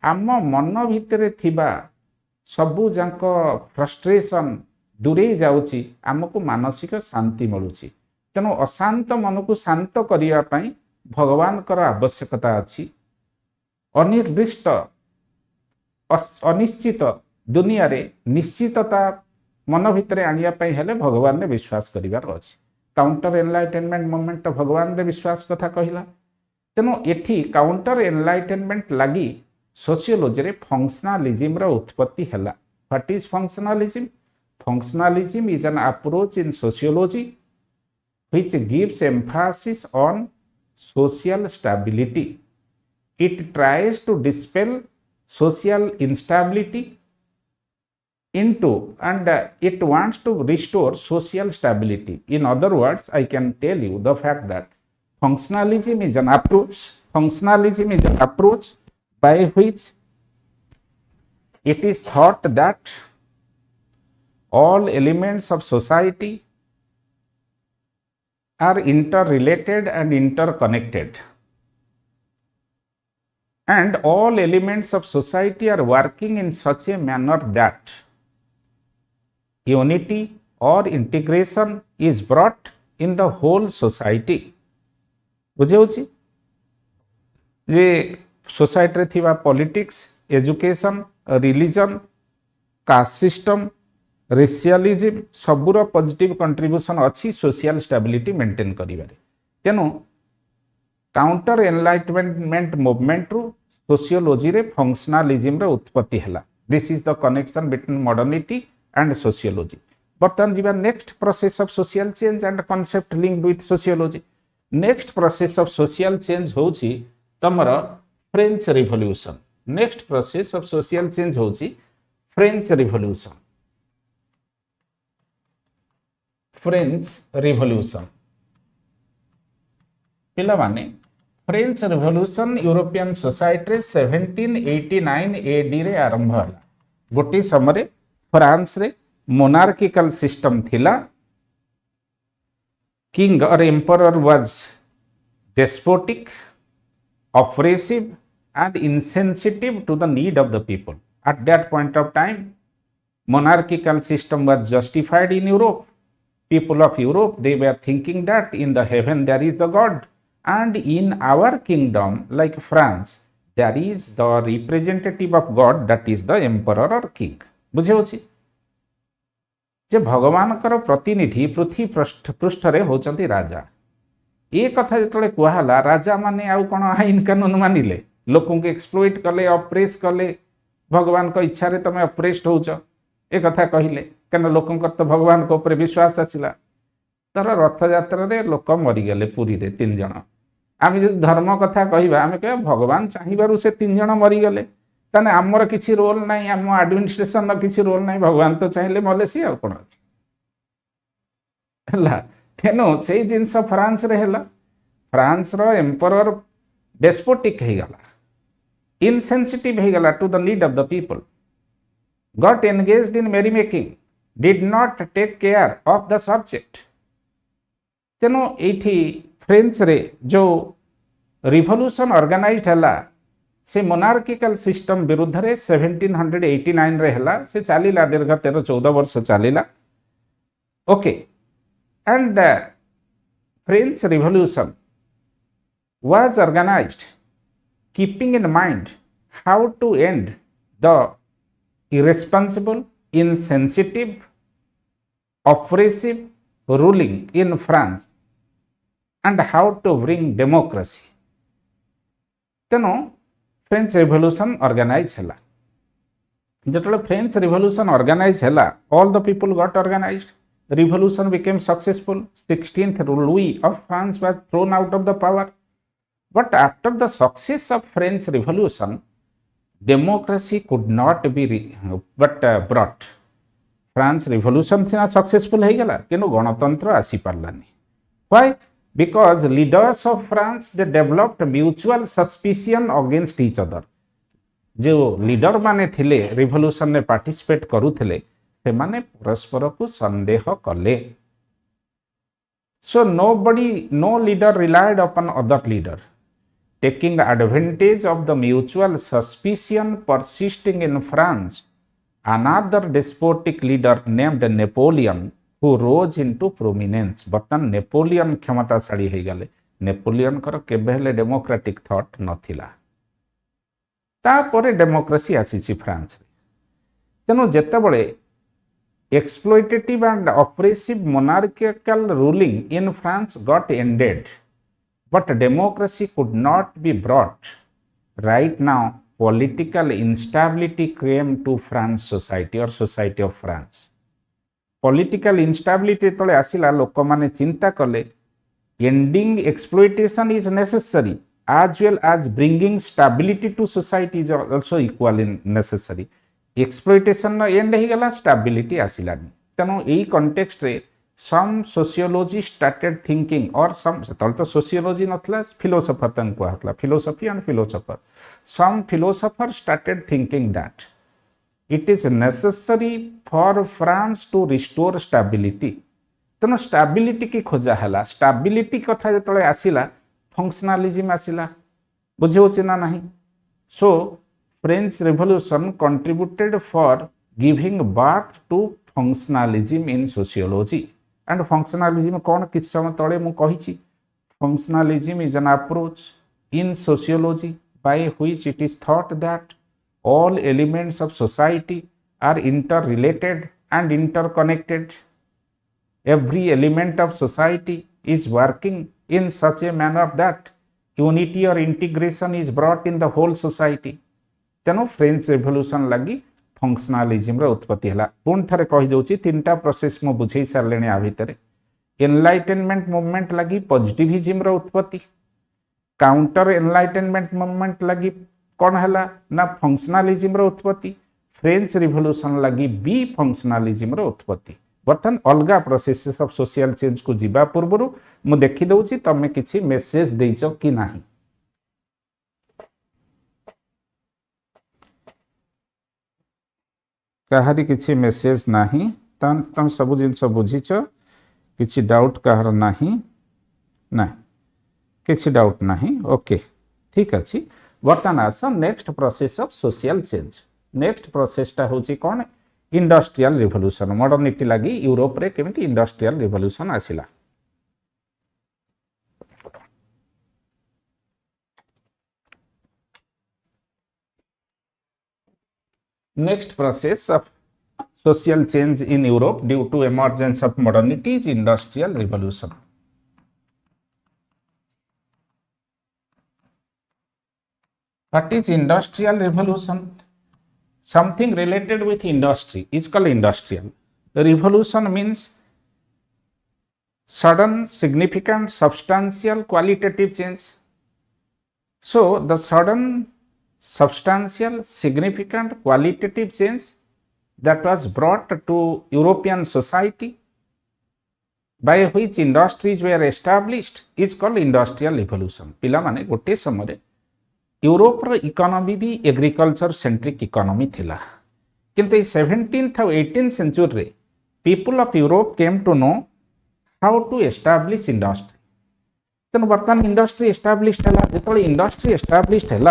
आम मन भितरे थिबा सबु जांक फ्रस्ट्रेशन दूरे जाउची आमको मानसिक शांति मिलुची। तेणु अशांत मन को शांत करिया पई भगवान कर आवश्यकता अछि। अनिर्दिष्ट अनिश्चित दुनिया रे निश्चितता मन भितर आनिया पई हेले भगवान ने विश्वास करिवार अछि। काउंटर एनलाइटेनमेंट मूवमेंट भगवान रे विश्वास कथा कहिला। तेनो एठी काउंटर एनलाइटेनमेंट लागी सोशियोलॉजी रे फंक्शनलिज्म रो उत्पत्ति हला। What is functionalism? Functionalism is an approach in sociology which gives Mphasis on social stability. It tries to dispel social instability into and it wants to restore social stability. In other words, I can tell you the fact that functionalism is an approach by which it is thought that all elements of society are interrelated and interconnected. And all elements of society are working in such a manner that unity or integration is brought in the whole society. बुझे होची जे society रे थिबा politics education religion caste system racialism सबुर positive contribution अच्छी social stability maintain करिबारे। तेनु counter enlightenment movement रु sociology रे फंक्शनलिज्म रे उत्पत्ति हला। This is the connection between modernity and sociology. बर्तमान जीवा next process of social change and concept linked with sociology. Next process of social change होची तमर French Revolution. Next process of social change होची French Revolution. French Revolution पिला माने French revolution European society रे 1789 AD रे आरंभ हला। गोटी समय फ्रांस रे मोनार्किकल सिस्टम थिला। किंग और emperor was despotic oppressive and insensitive to the need of the people. At that point of time, monarchical system was justified in Europe. People of Europe, they were thinking that in the heaven there is the God, and in our kingdom, like France, there is the representative of God, that is the emperor or king. बुझे होची जे भगवान कर प्रतिनिधि पृथ्वी पृष्ठ रे होचंती राजा। ए कथा जतले कुहाला राजा माने आउ कोन आईन कानून मानिले लोकों के एक्सप्लोइट कले ऑपरेस कले भगवान को इच्छा रे तमे ऑपरेस्ट होउछ ए कथा कहिले कन लोकों कर तो भगवान को ऊपर विश्वास आसिला। तर रथ यात्रा रे लोक मरि गेले पुरी रे 3 जण। आमे जे धर्म कथा कहिबा आमे कह भगवान चाहिबारु से 3 जण मरि गेले तने हमर किछि रोल नाही, हम एडमिनिस्ट्रेशन न किछि रोल नाही, भगवान तो चाहिले मलेसी आ कोन अछि हला। तेनो से जिंस फ्रांस रे हला। फ्रांस रो एम्परर डेस्पोटिक हे गला, insensitive he gala to the need of the people, got engaged in merrymaking, did not take care of the subject. तेनो एठी फ्रेंच रे जो रिवॉल्यूशन ऑर्गेनाइज्ड हला से मोनार्किकल सिस्टम विरुद्ध रे 1789 रे हला। से चालीला दीर्घ 13-14 वर्ष चालीला। Okay and French Revolution was organized keeping in mind how to end the irresponsible, insensitive, oppressive ruling in France and how to bring democracy. ତେଣୁ ଫ୍ରେଞ୍ଚ ରେଭଲ୍ୟୁସନ୍ ଅର୍ଗାନାଇଜ୍ ହେଲା। ଯେତେବେଳେ ଫ୍ରେଞ୍ଚ ରେଭଲ୍ୟୁସନ୍ ଅର୍ଗାନାଇଜ୍ ହେଲା, all the people got organized, revolution became successful. 16th Louis of France was thrown out of the power. But after the success of French Revolution, democracy could not be brought. France Revolution सिना successful हो गला, किंतु गणतंत्र आसी पारलानी। Why? Because leaders of France they developed mutual suspicion against each other. जो leader माने थिले रिवोल्यूशन ने पार्टिसिपेट करूथिले से माने परस्पर को संदेह कले। So no leader relied upon other leader. Taking advantage of the mutual suspicion persisting in France, another despotic leader named Napoleon who rose into prominence. बर्तमान नेपोलियन क्षमताशाली हो गले। नेपोलियन कर केबे हेले डेमोक्रेटिक थॉट नथिला। तापरे डेमोक्रेसी आसी फ्रांस। तेणु जेतेबळे exploitative and oppressive monarchical ruling in France got ended, but democracy could not be brought. Right now, political instability came to France society or society of France. Political instability तले आसिला लोक माने चिंता कले ending exploitation is necessary as well as bringing stability to society is also equally necessary. Exploitation and हो गला, stability आसिलानी। तेणु यही context रे some sociologists started thinking or some तो sociology नथला philosopher तंग कहला philosophy and philosopher. Some philosophers started thinking that it is necessary for France to restore stability. तेणु stability की खोजा हला। stability कथा जतले आसिला फंक्शनलिज्म आसिला, बुझिहोछि ना नहीं। So French Revolution contributed for giving birth to functionalism in sociology. And functionalism कौन किछ समय तले मु कहिछि, functionalism is an approach in sociology by which it is thought that all elements of society are interrelated and interconnected. Every element of society is working in such a manner that unity or integration is brought in the whole society. तेणु French revolution लगी functionalism उत्पत्ति है। पुणी थे कहीदे तीन process मु बुझे सारे आ भितर एनलाइटेनमेंट मूवमेंट लगी पॉजिटिविज्म उत्पत्ति, काउंटर एनलाइटेनमेंट मूवमेंट लगी कौन है ना फंक्शनलिज्म उत्पत्ति, फ्रेंच रिवोल्यूशन लगी बी फंक्शनलिज्म उत्पत्ति। बर्तमान अलग प्रोसेस ऑफ सोशल चेंज को जीवा पूर्व मु देखी दउची तमे किछि मेसेज देइछ कि नाही। कहारी किसी मेसेज नहीं, तुम सब जिनस बुझीच, किसी डाउट कहार नहीं ना, किसी डाउट नहीं। ओके ठीक अच्छे। बर्तमान आस next process of social change. Next प्रोसेसटा होची कौन, इंडस्ट्रियल रिवोल्यूशन। मॉडर्निटी लगी यूरोप रे केमिति इंडस्ट्रियल रिवोल्यूशन आसिला। Next process of social change in Europe due to emergence of modernity is industrial revolution. What is industrial revolution? Something related with industry is called industrial. Revolution means sudden, significant, substantial, qualitative change. So the sudden, substantial, significant, qualitative change that was brought to European society by which industries were established is called industrial revolution. पिला माने गोटे समय Europe रो economy भी agriculture centric economy थिला, किंतु 17th और 18th century रे people of Europe came to know how to establish industry. तेणु बर्तमान इंडस्ट्री एस्टाब्लिश है। जो इंडस्ट्री एस्टाब्लिश है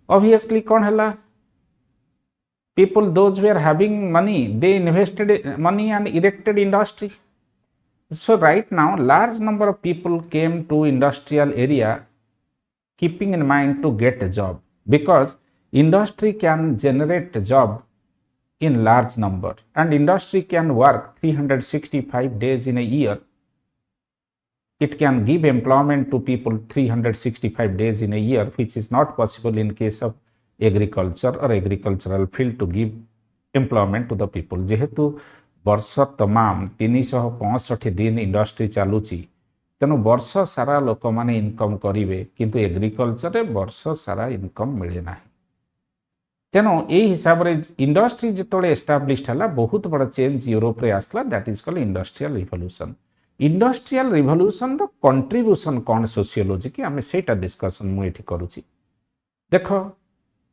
obviously कौन है, people those were having money they invested money and erected industry. So right now, large number of people came to industrial area keeping in mind to get a job, because industry can generate a job in large number, and industry can work 365 days in a year. It can give employment to people 365 days in a year, which is not possible in case of agriculture or agricultural field to give employment to the people. जेहेतु वर्ष तमाम 365 दिन industry चलुची, तेणु वर्ष सारा लोक मैंने income करेंगे, किंतु एग्रीकल्चर वर्ष सारा इनकम मिले ना। तेणु यही हिसाब से इंडस्ट्री जो एस्टाब्लिश है, बहुत बड़ा चेंज यूरोप रे आसला, that is called industrial revolution. Industrial revolution रो कंट्रीब्यूशन कौन सोशियोलॉजी की आम सेटा डिस्कशन मुझे करुच्ची। देख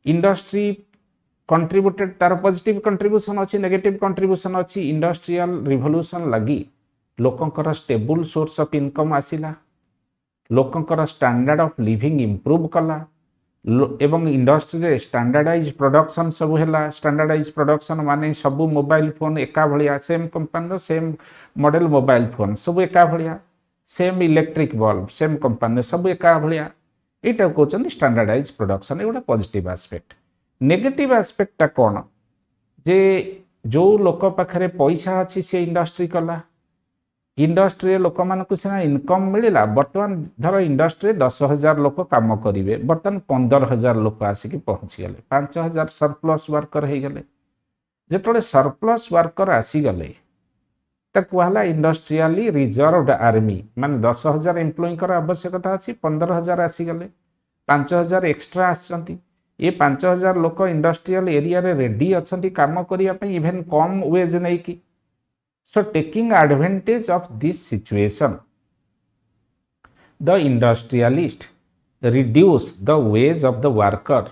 इंडस्ट्री कंट्रीब्यूटेड, तार पॉजिटिव कंट्रीब्यूशन अच्छी, नेगेटिव कंट्रीब्यूशन अच्छी। इंडस्ट्रियल रिवोल्यूशन लगी लोकंकर स्टेबल सोर्स ऑफ इनकम आसिला, लोकंकर स्टैंडर्ड ऑफ लिविंग इंप्रूव कला, एवं इंडस्ट्री रे स्टैंडर्डाइज प्रोडक्शन सब है। स्टैंडर्डाइज प्रोडक्शन माने सब मोबाइल फोन एका भलिया, same company same model mobile phone सब एका भलिया, same electric bulb same company सब एका भलिया, यहाँ कहते स्टैंडर्डाइज प्रोडक्शन। ये गोटे पॉजिटिव एस्पेक्ट। नेगेटिव एस्पेक्टा कौन, जे जो लोक पाखे पैसा अच्छी से इंडस्ट्री कला, इंडस्ट्री लोक मानक सीना इनकम मिलला। बर्तमान धर इंडस्ट्री 10,000 लोक काम करेंगे, बर्तमान 15,000 लोक आसिक पहुँचीगले, 5,000 सरप्लस वर्कर हो गले। जो सरप्लस वर्कर आसीगले कहला इंडस्ट्रियली रिजर्वड आर्मी, माने 10,000 एम्प्लॉय आवश्यकता अच्छी, 15,000 आसीगले, 5,000 एक्सट्रा आसछंती। ये 5,000 लोक इंडस्ट्रियल एरिया रे रेडी अच्छंती काम करिया पई, इवन कम वेज नहीं की। So taking advantage of this situation, the industrialist reduce the wage of the worker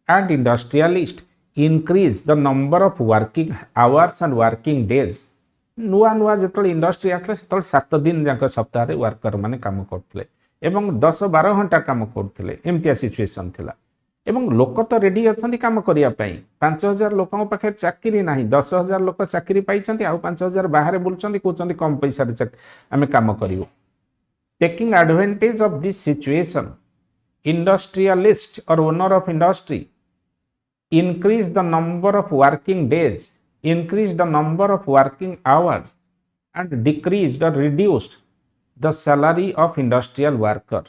and industrialist increase the number of working hours and working days. नुआ नुआ जो industry आसला से 7 दिन जाक सप्ताह वर्कर माने काम करते एवं 10-12 घंटा काम करते, एमतिया सिचुएशन थिला। एवं लोक तो रेडी अच्छा काम करने, 5,000 लोक पाखे चाकरी ना, 10,000 लोक चाकरी पाई, आउ 5,000 बाहर बुलूँ, कहते कम पैसा आम कम करूँ। Taking advantage of this situation, industrialist और owner of industry increase the number of working days, increase the number of working hours, and decreased or reduced the salary of industrial workers.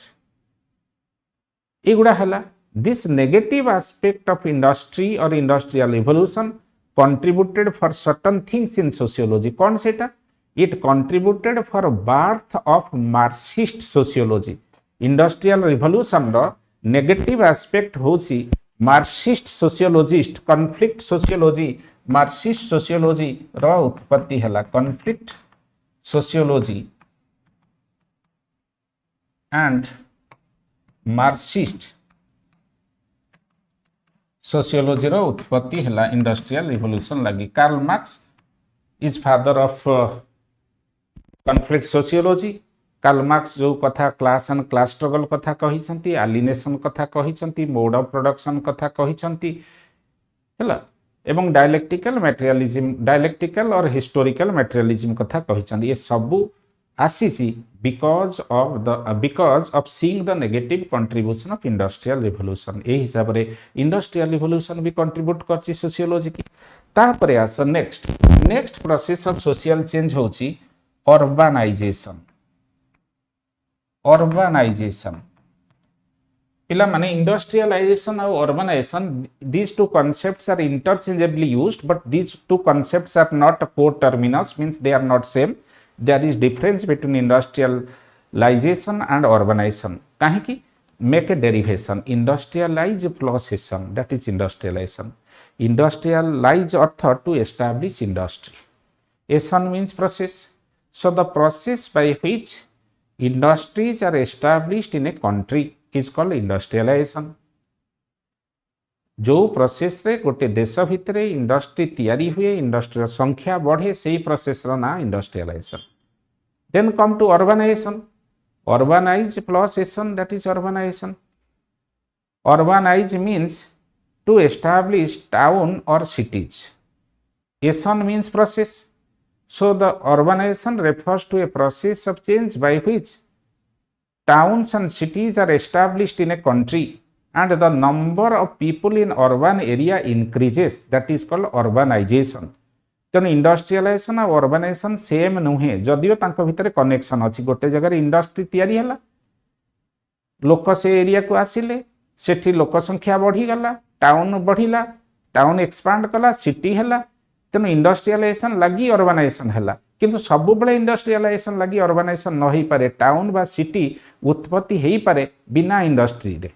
एगुड़ा है this negative aspect of industry or industrial evolution contributed for certain things in sociology. कौन सेटा? It contributed for birth of Marxist sociology. Industrial revolution रो negative aspect होची Marxist sociologist, conflict sociology, Marxist sociology रो उत्पत्ति है। Conflict sociology and Marxist sociology रो उत्पत्ति है इंडस्ट्रियल रिवोल्यूशन लगी। Karl Marx is father of conflict sociology. Karl Marx जो कथा क्लास एंड क्लास स्ट्रगल कथा कही, एलिनेशन कथा कही, मोड ऑफ प्रोडक्शन कथा कही, एवं डायलेक्टिकल मटेरियलिज्म, डायलेक्टिकल और हिस्टोरिकल मटेरियलिज्म कथा कही। ये सबू आसी because of seeing the negative contribution of industrial revolution. यही हिसाब से इंडस्ट्रियल रिवोल्यूशन भी कंट्रीब्यूट कर सोशियोलॉजी की। तापर आस next process of social change होची अर्बानाइजेशन। अर्बानाइजेशन पिला माने इंडस्ट्रियलाइजेशन और urbanization, these two concepts are interchangeably used, but these two concepts are not coterminous, means they are not same. There is difference between industrialization and urbanization. काहे make a derivation, industrialize plus ation, that is industrialization. Industrialize earth to establish industry. Ation means process. So the process by which industries are established in a country is called industrialization. जो process रे गोटे देश भितर industry तैयारी हुए, industry संख्या बढ़े, से प्रोसेस रो ना industrialization. Then come to urbanization, urbanize plus ation, that is urbanization. Urbanize means to establish town और cities, ation means process. So the urbanization refers to a process of change by which towns and cities are established in a country and the number of people in urban area increases. That is called urbanization. ତେଣୁ industrialisation ଆଉ ଅର୍ବାନାଇଜେସନ୍ same ନୁହେଁ, ଯଦିଓ ତାଙ୍କ ଭିତରେ connection ଅଛି। ଗୋଟେ ଜାଗାରେ industry ତିଆରି ହେଲା, ଲୋକ ସେ ଏରିଆକୁ ଆସିଲେ, ସେଠି ଲୋକ ସଂଖ୍ୟା ବଢ଼ିଗଲା, ଟାଉନ୍ ବଢ଼ିଲା, ଟାଉନ୍ ଏକ୍ସପାଣ୍ଡ କଲା, ସିଟି ହେଲା। ତେଣୁ ଇଣ୍ଡଷ୍ଟ୍ରିଆଲାଇଜେସନ୍ ଲାଗି ଅର୍ବାନାଇଜେସନ୍ ହେଲା। କିନ୍ତୁ ସବୁବେଳେ ଇଣ୍ଡଷ୍ଟ୍ରିଆଲାଇଜେସନ୍ ଲାଗି ଅର୍ବାନାଇଜେସନ୍ ନ ହେଇପାରେ। ଟାଉନ୍ ବା ସିଟି ଉତ୍ପତ୍ତି ହେଇପାରେ ବିନା ଇଣ୍ଡଷ୍ଟ୍ରିରେ,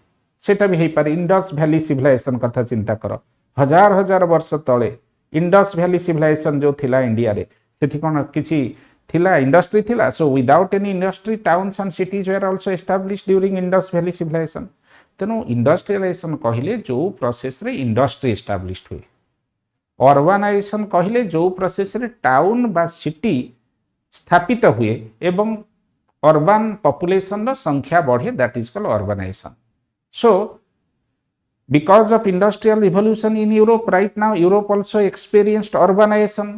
ସେଟା ବି ହେଇପାରେ। ଇଣ୍ଡସ୍ ଭ୍ୟାଲି ସିଭିଲାଇଜେସନ୍ କଥା ଚିନ୍ତା କର, ହଜାର ହଜାର ବର୍ଷ ତଳେ इंडस वैली सिविलाइजेशन जो थिला इंडिया रे सेठी कोन किछि थिला इंडस्ट्री थिला। So without any industry towns and cities were also established during Indus valley civilization. तेनु इंडस्ट्रियलाइजेशन कहिले जो प्रोसेस रे इंडस्ट्री एस्टैब्लिश्ड हुए, अर्बानाइजेशन कहिले जो प्रोसेस रे टाउन बा सिटी स्थापित हुए एवं अर्बन पॉपुलेशन रो संख्या बढ़े, that is called urbanisation. So because of industrial revolution in Europe, right now Europe also experienced urbanization.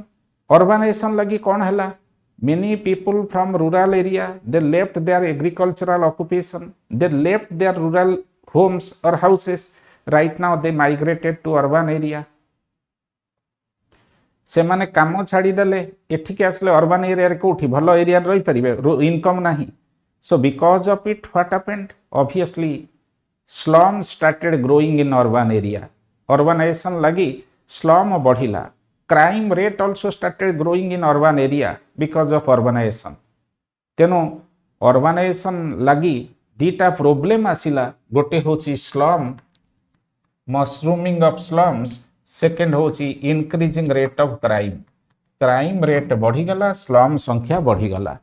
Urbanization lagi kon hela, many people from rural area, they left their agricultural occupation, they left their rural homes or houses, right now they migrated to urban area. ସେମାନେ କାମ ଛାଡ଼ିଦେଲେ, ଏଠିକି ଆସିଲେ urban ଏରିଆରେ। କୋଉଠି ଭଲ ଏରିଆରେ ରହିପାରିବେ, ଇନକମ୍ ନାହିଁ। So because of it what happened, obviously slum started growing in urban area. Urbanization lagi slum बढ़िला। Crime rate also started growing in urban area because of urbanization. तेनो urbanization लगी दीटा प्रोब्लेम आसिला, गोटे होची slum, mushrooming of slums, second होची increasing rate of crime. Crime rate बढ़ी गला, slum संख्या बढ़ी गला।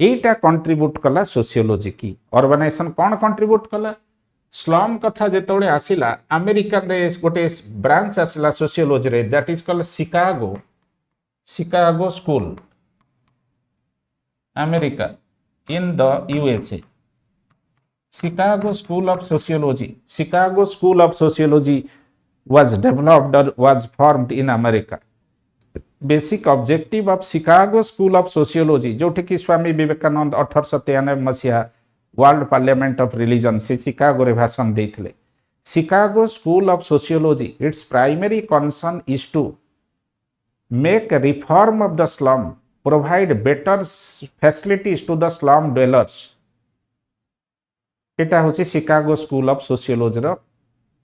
एटा कंट्रीब्यूट कला सोशियोलॉजी की। urbanization कौन कंट्रीब्यूट कला? स्लम कथा जेतोळे आसिला, अमेरिकन रे गोटे ब्रांच आसिला सोशियोलॉजी रे, that is called Chicago school, America in the USA. Chicago school of sociology, Chicago school of sociology was developed or was formed in America. Basic objective of Chicago school of sociology, जोठी कि स्वामी विवेकानंद 1893 मसीहा world parliament of religion से Chicago रे भाषण देथिले। Chicago school of sociology, its primary concern is to make reform of the slum, provide better facilities to the slum dwellers. एटा होची Chicago school of sociology रो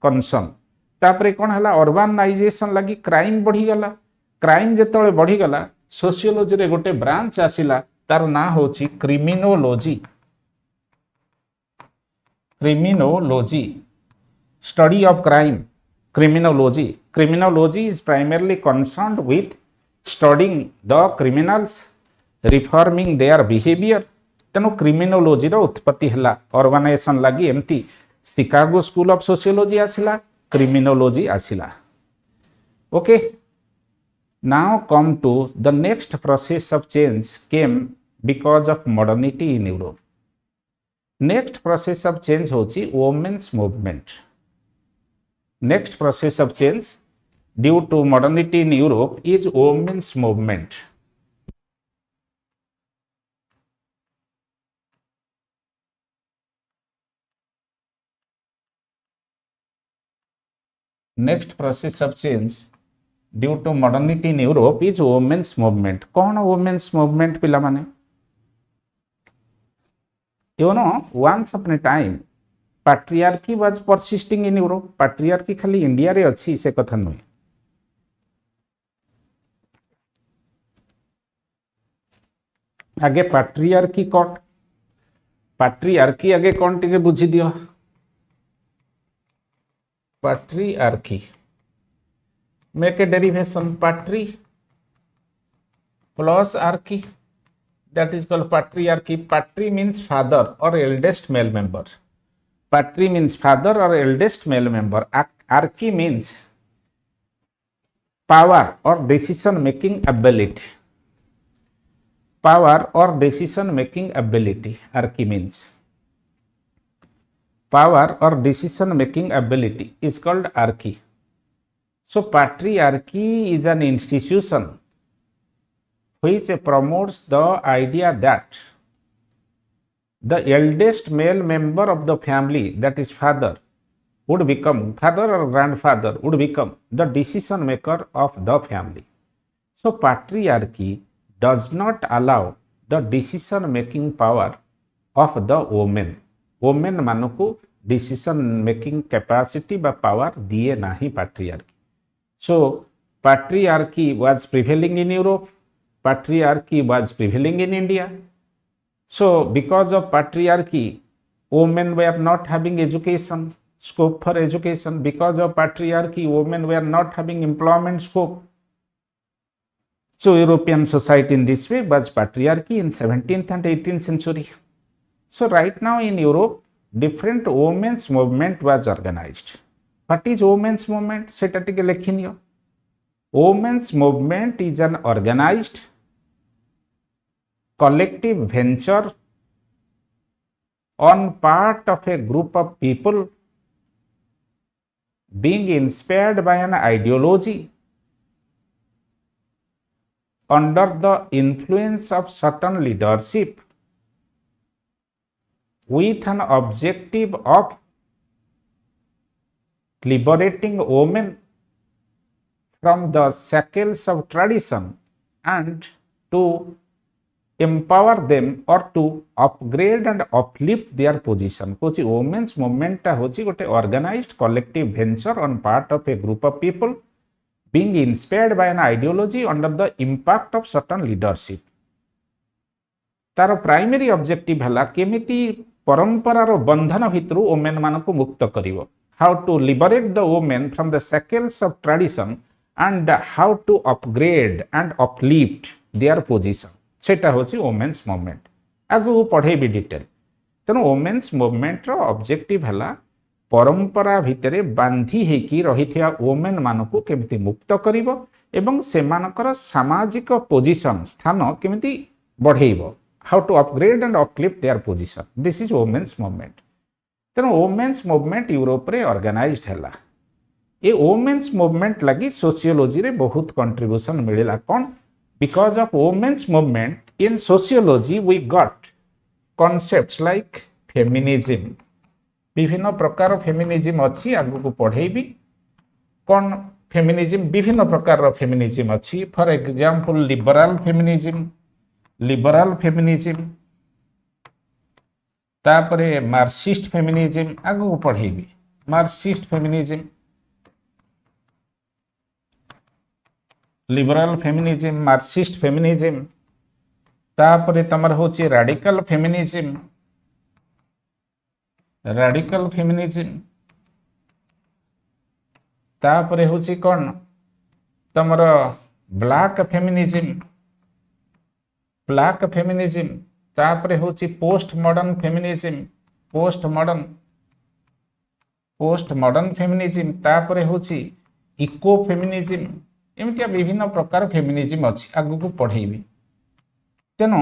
कंसर्न। तापरे कोन हला, अर्बानाइजेशन लगी क्राइम बढ़ी गला। क्राइम जेतोळे बढ़ी गला, सोशियोलॉजी रे गोटे ब्रांच आसिला, तार ना होची criminology. Criminology, study of crime. Criminology is primarily concerned with studying the criminals, reforming their behavior. तेनु क्रिमिनोलॉजी रो उत्पत्ति हला। ऑर्गेनाइजेशन लगी एमती शिकागो स्कूल ऑफ सोशियोलॉजी आसिला, क्रिमिनोलॉजी आसिला। Okay, now come to the next process of change came because of modernity in Europe. Next process of change होची women's movement. Next process of change due to modernity in Europe is women's movement. Next process of change due to modernity in Europe is women's movement. कौन women's movement पिला माने? You know, once upon a time patriarchy was persisting in Europe. patriarchy खाली India रे अच्छी से कथा नुहे। आगे patriarchy कौन? patriarchy आगे कौन टिके बुझी दियो। patriarchy make a derivation, patri plus archy, that is called patriarchy. Patri means father or eldest male member. Patri means father or eldest male member. Archy means power or decision making ability. Power or decision making ability. Archy means power or decision making ability is called archy. So patriarchy is an institution which promotes the idea that the eldest male member of the family, that is father or grandfather, would become the decision maker of the family. So patriarchy does not allow the decision making power of the women. Women मानकु decision making capacity বা power दिए नाही patriarchy. So patriarchy was prevailing in Europe, patriarchy was prevailing in India. So because of patriarchy, women were not having education, scope for education. Because of patriarchy, women were not having employment scope. So European society in this way was patriarchy in 17th and 18th century. So right now in Europe, different women's movement was organized. What is women's movement? Seta tike lekhinio. Women's movement is an organized collective venture on part of a group of people being inspired by an ideology under the influence of certain leadership with an objective of liberating women from the shackles of tradition and to empower them or to upgrade and uplift their position. Kochi women's movement ta hochi gote organized collective venture on part of a group of people being inspired by an ideology under the impact of certain leadership. तार primary objective हला केमिति परंपरार बंधन भितरु women मानकु मुक्त करिवो, how to liberate the women from the shackles of tradition and how to upgrade and uplift their position. सेटा होची वोमेन्स मूवमेंट. आगु पढेबी डिटेल. तेनु वोमेन्स मूवमेंट रो ऑब्जेक्टिव हला परंपरा भितरे बांधी हेकी रहिथिया वोमेन मानकु केमिति मुक्त करिवो एवं सेमानकर सामाजिक पोजीशन स्थान केमिति बढ़ेइबो, how to upgrade and uplift their position. This is women's movement. तेणु women's movement यूरोप रे organized हैला. ये women's movement लगी sociology रे बहुत contribution मिलेला. कौन? Because of women's movement in sociology we got concepts like feminism. विभिन्न प्रकार फेमिनिज्म अच्छी आगु को पढ़ेबी. कौन फेमिनिज्म? विभिन्न प्रकार फेमिनिज्म अच्छी. फॉर एग्जांपल लिबरल फेमिनिज्म, तापरे मार्क्सिस्ट फेमिनिज्म आगु को पढ़ेबी. Marxist feminism, liberal feminism, Marxist feminism, तापरे तमर होची रैडिकल फेमिनिज्म, तापरे होची कौन तमर ब्लैक फेमिनिज्म, तापरे होची पोस्ट मॉडर्न फेमिनिज्म, तापरे होची इको फेमिनिज्म. एमतिया विभिन्न प्रकार फेमिनिज्म अछि, आगु को पढ़ेबी. तेनो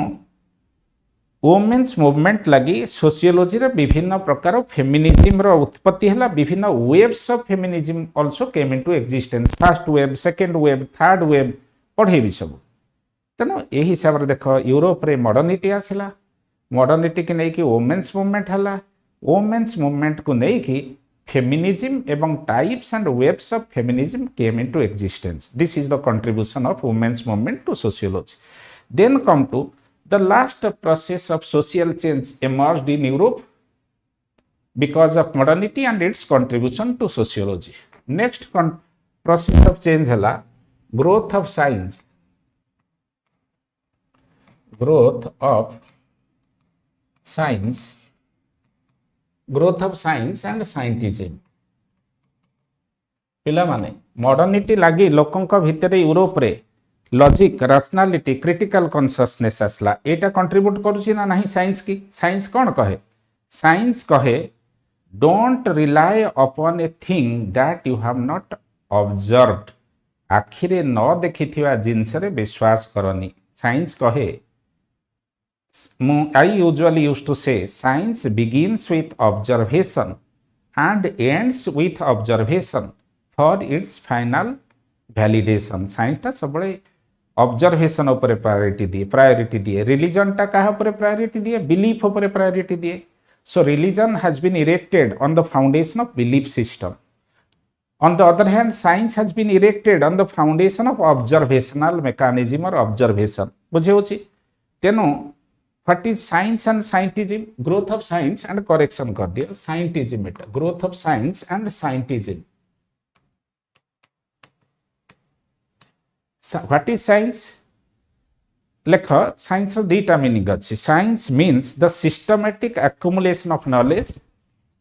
वोमेन्स मूवमेंट लगी सोशियोलॉजी रे विभिन्न प्रकार फेमिनिज्म रो उत्पत्ति हला. विभिन्न waves of feminism also came into existence. First wave, second wave, third wave पढ़ेबी सब. तेणु यही हिसाब से देख यूरोप रे मॉडर्निटी आसला. मॉडर्निटी की नहीं कि वोमेन्स मूवमेंट हला. वोमेन्स मूवमेंट को नहीं कि फेमिनिज्म एवं types and waves of feminism came into existence. This is the contribution of women's movement to sociology. Then come to the last process of social change emerged in Europe because of modernity and its contribution to sociology. Next process of change hela growth of science. Growth of science and scientism. पिला माने modernity लगी लोकों भितर Europe रे logic, rationality, critical consciousness आसला. एटा contribute करूची ना नहीं साइंस की. साइंस कौन कहे? साइंस कहे don't rely upon a thing that you have not observed. आखिरे न देखिथिवा जिंस रे विश्वास करनी. साइंस कहे I usually used to say science begins with observation and ends with observation for its final validation. Science टा सबले ऑब्जर्वेशन ऊपर प्रायोरिटी दिए रिलीजन टा कहा ऊपर प्रायोरिटी दिए बिलीफ ऊपर प्रायोरिटी दिए so religion has been erected on the foundation of belief system on the other hand science has been erected on the foundation of observational mechanism or observation बुझे होची तेनो what is science and scientism growth of science and correction कर दिया scientism Etah growth of science and scientism what is science लेख science दीटा meaning अच्छी science means the systematic accumulation of knowledge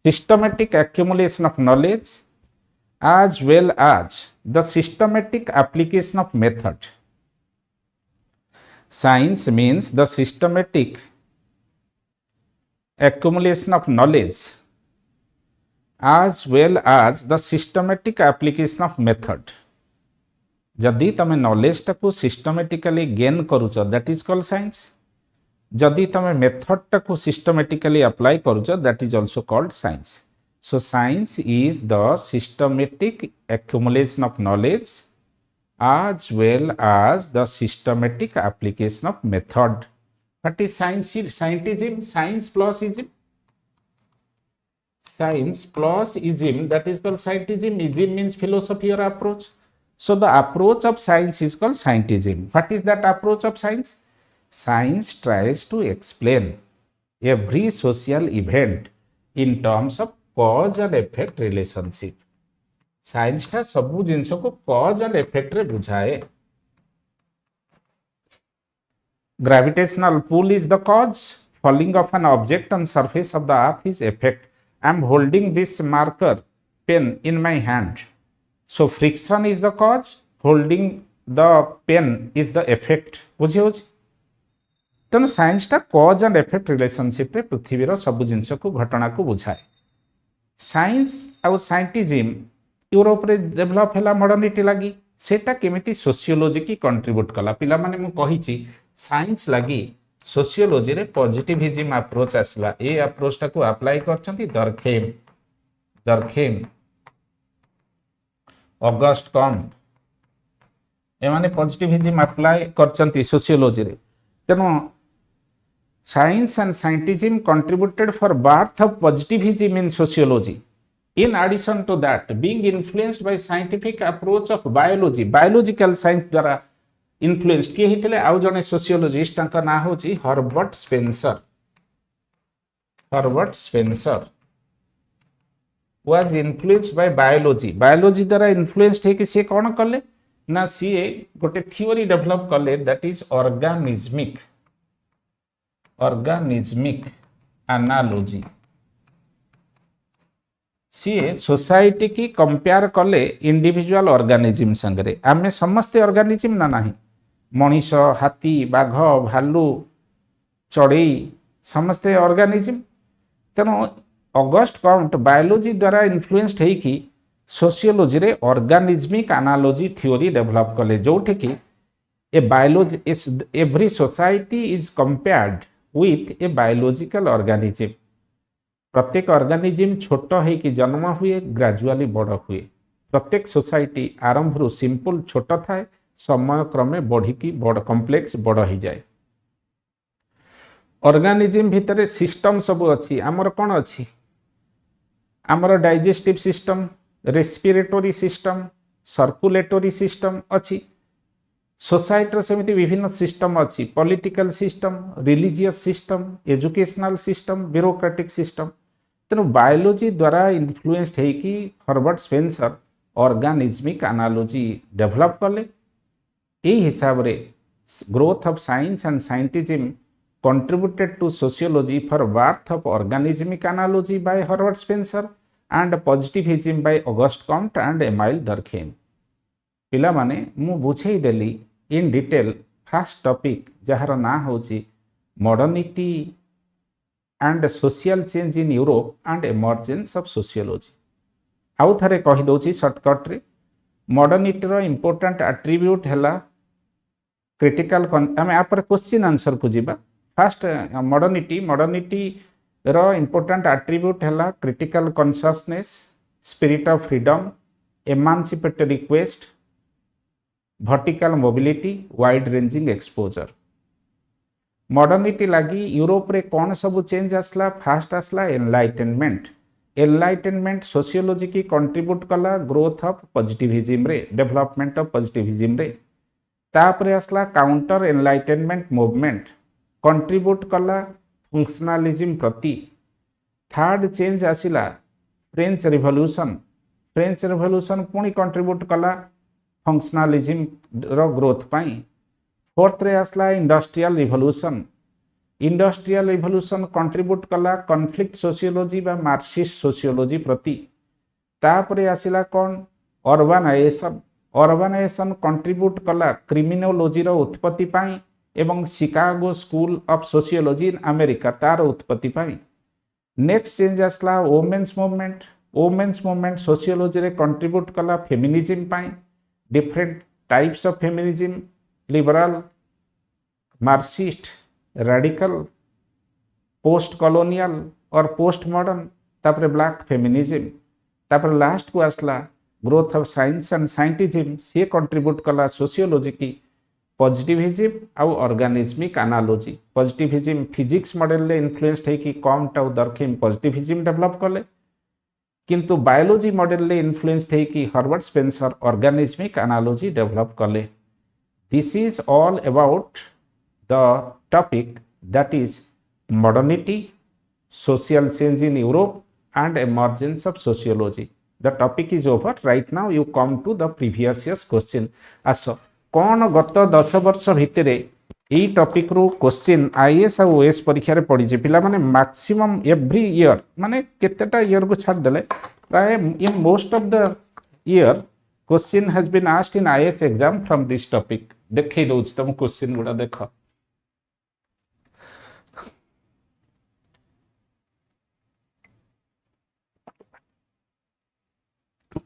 systematic accumulation of knowledge as well as the systematic application of method. Science means the systematic accumulation of knowledge as well as the systematic application of method. जदि तमे knowledge टाकू systematically gain करूच that is called science जदि तमे method टाकू systematically apply करूच that is also called science So science is the systematic accumulation of knowledge as well as the systematic application of method. What is science? Scientism, science plus ism. Science plus ism, that is called scientism. Ism means philosophy or approach. So the approach of science is called scientism. What is that approach of science? Science tries to explain every social event in terms of cause and effect relationship. Science टा सबू जिनस को cause and effect रे बुझाए gravitational pull is the cause falling of an object on surface of the earth is effect I am holding this marker pen in my hand so friction is the cause holding the pen is the effect बुझी हो तेणु science टा cause and effect relationship रे पृथ्वीर सबू जिनस को घटना को बुझाए साइंस आउ साइंटिज्म यूरोप रे डेवलप हैला मॉडर्निटी लगी सेटा केमिति सोशियोलॉजी की कंट्रीब्यूट कला पिला माने मु कहिची साइंस लगी सोशियोलॉजी रे पॉजिटिविज्म अप्रोच आसला ए अप्रोच टा को अप्लाई करचंती दरखेम ऑगस्ट कॉम्ट ए माने पॉजिटिविज्म अप्लाई करचंती सोशियोलॉजी रे तेनो Science and scientism contributed for birth of positivism in sociology. In addition to that, being influenced by scientific approach of biology, biological science द्वारा influenced किए हितले आउ जने sociologist तांका ना होची Herbert Spencer was influenced by biology. biology द्वारा influenced है कि से कौन कले ना सीए गोटे theory develop कले that is organismic analogy. CA society की कंपेयर कले इंडिविजुअल ऑर्गेनिज्म संगरे आमे समस्ते ऑर्गेनिज्म ना नाही मनीष हाथी बाघ भालू चढ़ई समस्ते ऑर्गेनिज्म तेणु ऑगस्ट कॉम्ट बायोलॉजी द्वारा इन्फ्लुएंस्ड है कि सोशियोलॉजी रे ऑर्गेनिज्मिक एनालॉजी थ्योरी डेवलप कले जोठी कि a biology every society is compared with a biological organism प्रत्येक ऑर्गेनिज्म छोट है कि जन्म हुए ग्रेजुअली बड़ हुए प्रत्येक सोसाइटी आरंभ रु सिंपल छोट थाए समय क्रमे बढ़ी की बड़ कॉम्प्लेक्स बड़ हो जाए ऑर्गेनिज्म भितर सिस्टम सब अच्छी आमर कौन अच्छी आमर digestive system respiratory system circulatory system अच्छी सोसाइटी सेमती विभिन्न सिस्टम अच्छी political system religious system educational system bureaucratic system तेणु बायोलॉजी द्वारा इन्फ्लुएंस्ड है कि Herbert Spencer organismic analogy develop कले यही हिसाब रे growth of science and scientism contributed to sociology for birth of organismic analogy by Herbert Spencer and positivism by Auguste Comte and Emile Durkheim. पिला माने मु बुझेई देली इन डिटेल फर्स्ट टॉपिक जहार ना होची modernity and social change in Europe and emergence of sociology आउ थरे कहि दोची शॉर्टकट रे मॉडर्निटी रो इंपोर्टेंट एट्रिब्यूट हैला क्रिटिकल आमे आपर क्वेश्चन आंसर को जीबा फर्स्ट मॉडर्निटी रो इंपोर्टेंट एट्रिब्यूट हैला critical consciousness spirit of freedom emancipatory quest vertical mobility, wide ranging exposure. Modernity लगी यूरोप रे कौन सब चेंज आसला फास्ट आसला एनलाइटेनमेंट एनलाइटेनमेंट सोशियोलॉजी की कंट्रीब्यूट कला ग्रोथ ऑफ पॉजिटिविज्म रे डेवलपमेंट ऑफ पॉजिटिविज्म रे तापरे आसला काउंटर एनलाइटेनमेंट मूवमेंट कंट्रीब्यूट कला फंक्शनलिज्म प्रति थर्ड चेंज आसिला फ्रेंच रिवोल्यूशन पुणी कंट्रीब्यूट कला फंक्शनलिज्म रो ग्रोथ पाई फोर्थ रे आसला इंडस्ट्रियल रिवोल्यूशन कंट्रीब्यूट कला कॉन्फ्लिक्ट सोशियोलॉजी बा मार्क्सिस्ट सोशियोलॉजी प्रति तापरे आसिला कौन अर्बानाइजेशन कंट्रीब्यूट कला क्रिमिनोलॉजी रो उत्पत्ति पाई एवं Chicago school of sociology in America तार उत्पत्ति पाई नेक्स्ट चेंज आसला वोमेन्स मूवमेंट सोशियोलॉजी रे कंट्रीब्यूट कला फेमिनिज्म पाई different types of feminism liberal Marxist radical post colonial और पोस्ट मॉडर्न तापर ब्लैक फेमिनिज्म तापर लास्ट को आसला growth of science and scientism सी कंट्रीब्यूट कला सोशियोलॉजी की पॉजिटिविज्म आउ organismic analogy positivism physics model ले इन्फ्लुएंस्ड है कि Comte Durkheim positivism develop कले किंतु बायोलॉजी मॉडल ले इन्फ्लुएंस्ड है कि Herbert Spencer organismic analogy develop कले. This is all about the topic that is modernity, social change in Europe and emergence of sociology. The topic is over. Right now you come to the previous year's question. आसो कौन गत 10 वर्ष भितर यही topic रू question IAS और OS परीक्षा रे पड़ी पिला माने मैक्सिमम एवरी ईयर माने केतेटा ईयर को छाड़ देले प्राय in most of the year question has been asked in IAS exam from this topic. देखई दउछ तुम क्वेश्चन गुडा देख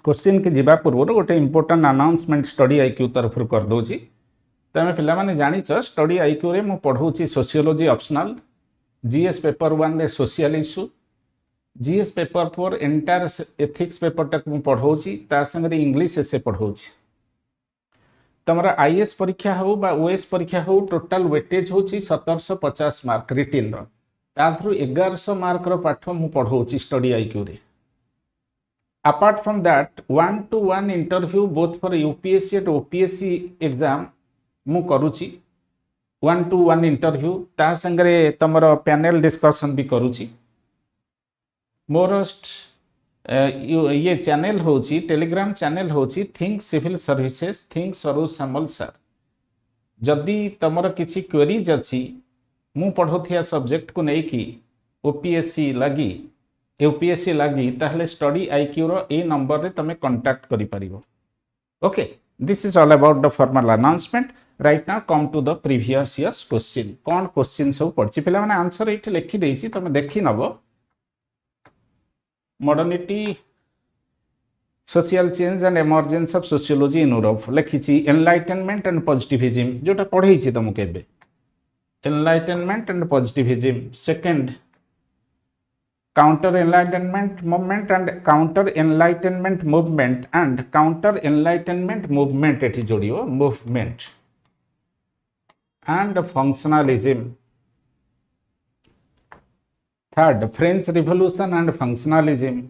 क्वेश्चन के जीवा पूर्व गोटे इंपोर्टेंट अनाउंसमेंट स्टडी आईक्यू तरफ कर दउछि. तमे पिला माने जानिछ स्टडी आईक्यू रे मु पढौछि सोशियोलॉजी ऑप्शनल जीएस पेपर 1 रे social issue GS paper 4 entire ethics paper तक मु पढौछि ता संगे इंग्लिश एसे पढौछि. तमरा आईएएस परीक्षा हो बा ओएस परीक्षा हो टोटल वेटेज होची 1750 मार्क रिटन रो ताथरु 1100 मार्क रो पाठ मु पढौछि स्टडी आईक्यू रे. Apart from that 1-to-1 interview both for UPSC and OPSC exam मु करूची 1-to-1 इंटरव्यू ता संगे तमरो पैनल डिस्कशन भी करूची. मोरस्ट ये चैनल होची टेलीग्राम चैनल होची think civil services think Saroj Samal sir. जदि तमर किछि क्वेरीज अछि मु पढ़ोथिया सब्जेक्ट को नहीं कि ओपीएससी लगी यूपीएससी लगी ताहले स्टडी आईक्यू रो ए नंबर रे तमे कांटेक्ट करि परिबो. Okay this is all about the formal announcement. Right now come to the previous years question. कौन क्वेश्चन सब पढ़छि पिला माने आंसर एठी लिखि देछि तमे देखि नबो. Modernity social change and emergence of sociology in Europe लिखी एनलाइटेनमेंट एंड पॉजिटिविज्म जोटा पढ़े तुमको एबे enlightenment and positivism. Second counter enlightenment movement and counter enlightenment movement and counter enlightenment movement एठी जोड़ियो movement and functionalism. Third French revolution and functionalism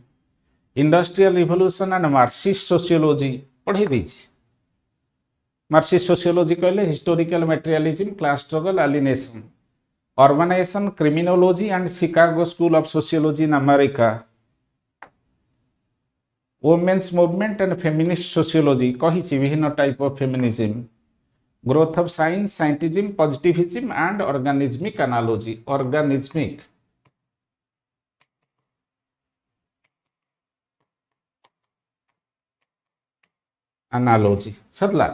industrial revolution and Marxist sociology पढ़े दीजिए. Marxist sociology कहले historical materialism class struggle alienation urbanization criminology and Chicago school of sociology in America. Women's movement and feminist sociology कही विभिन्न type of feminism. Growth of science scientism positivism and organismic analogy organismic analogy सरला.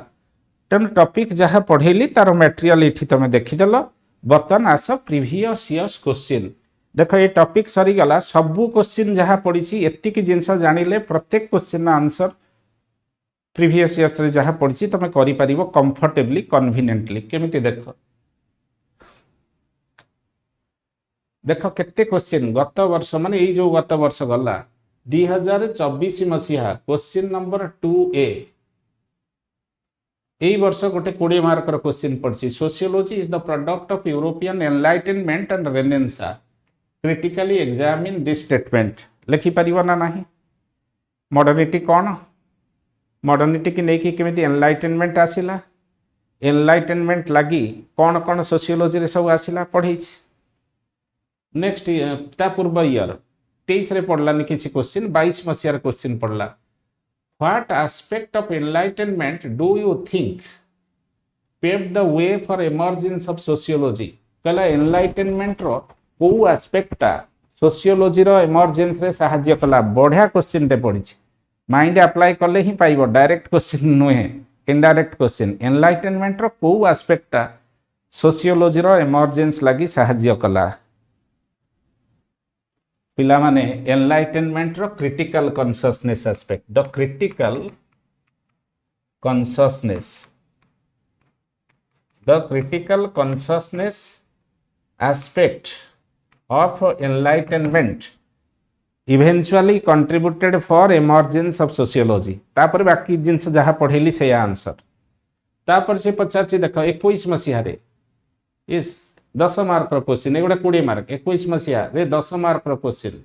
तेणु topic जहाँ पढ़ेली तार material ये तुम देखीदेल. बर्तमान आस previous years question देख ये टॉपिक सरीगला सबू क्वेश्चन जहाँ पड़ी एतिक जिनस जानिले प्रत्येक क्वेश्चन आंसर प्रीवियस इयर्स रे जहाँ पड़ी तुम कर कंफर्टेबली कन्वीनियंटली. केमिति देख देख केते क्वेश्चन गत वर्ष माने ये जो गत वर्ष गला 2024 मसीहा क्वेश्चन नंबर 2A यही वर्ष गोटे 20 मार्क क्वेश्चन पड़ी sociology is the product of European enlightenment and renaissance critically examine this statement लिखि परिबो ना नाही मॉडर्निटी कौन मॉडर्निटी की लेकिन केमिति एनलाइटनमेंट आसिला एनलाइटनमेंट लगी कौन कौन सोशियोलॉजी रे सब आसिला पढ़ी नेक्स्ट ता पूर्व ईयर 23 रे पढ़लानी किछि क्वेश्चन 22 मसिया रे क्वेश्चन पढ़ला What aspect of enlightenment do you think paved the way for emergence of sociology? कहला enlightenment रो को aspect टा sociology रो emergence रे सहाय्य कला बढ़िया क्वेश्चन टे पड़ी माइंड अप्लाई कले ही पाइबो डायरेक्ट क्वेश्चन नुहे इनडायरेक्ट क्वेश्चन enlightenment रो को aspect टा sociology रो emergence लगी सहाय्य कला पिला माने एनलाइटनमेंट रो critical consciousness aspect the critical consciousness aspect of enlightenment eventually contributed for emergence of sociology तापर बाकी जिनस जहाँ पढ़ेली से आंसर तापर से पचार देख 21 मसीह इस 10 मार्क क्वेश्चन एगुड़ा 20 मार्क 21 मसीहा 10 mark question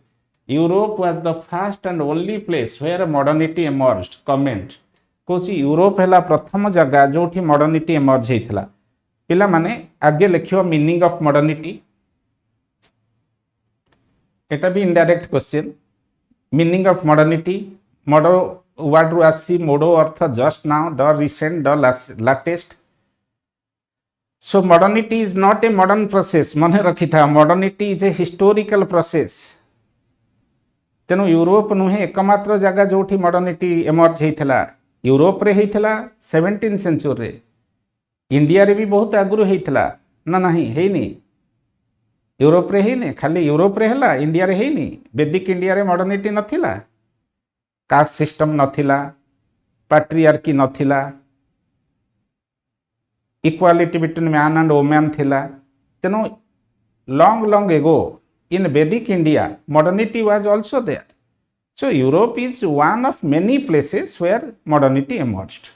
Europe was the first and only place where modernity emerged comment कौच यूरोप है प्रथम जगह जो मॉडर्निटी एमर्ज होता पिला माने आगे लिखियो मीनिंग ऑफ मॉडर्निटी एटा भी indirect question meaning of modernity modern word रु आसी मोडो अर्थ just now the recent the latest So modernity is not a modern process मन रखी था modernity is a historical process तेनु यूरोप नुहे एकमात्र जगह जो modernity emerge होता यूरोप रे होता 17th सेंचुरी इंडिया रे भी बहुत आगुरी होता ना नहीं है नहीं यूरोप रे है नहीं खाली यूरोप रे हला इंडिया रे है नहीं वैदिक इंडिया रे modernity नथिला कास्ट सिस्टम नथिला पैट्रियार्की नथिला equality between man and women थिला तेनो long ago in Vedic India modernity was also there so Europe is one of many places where modernity emerged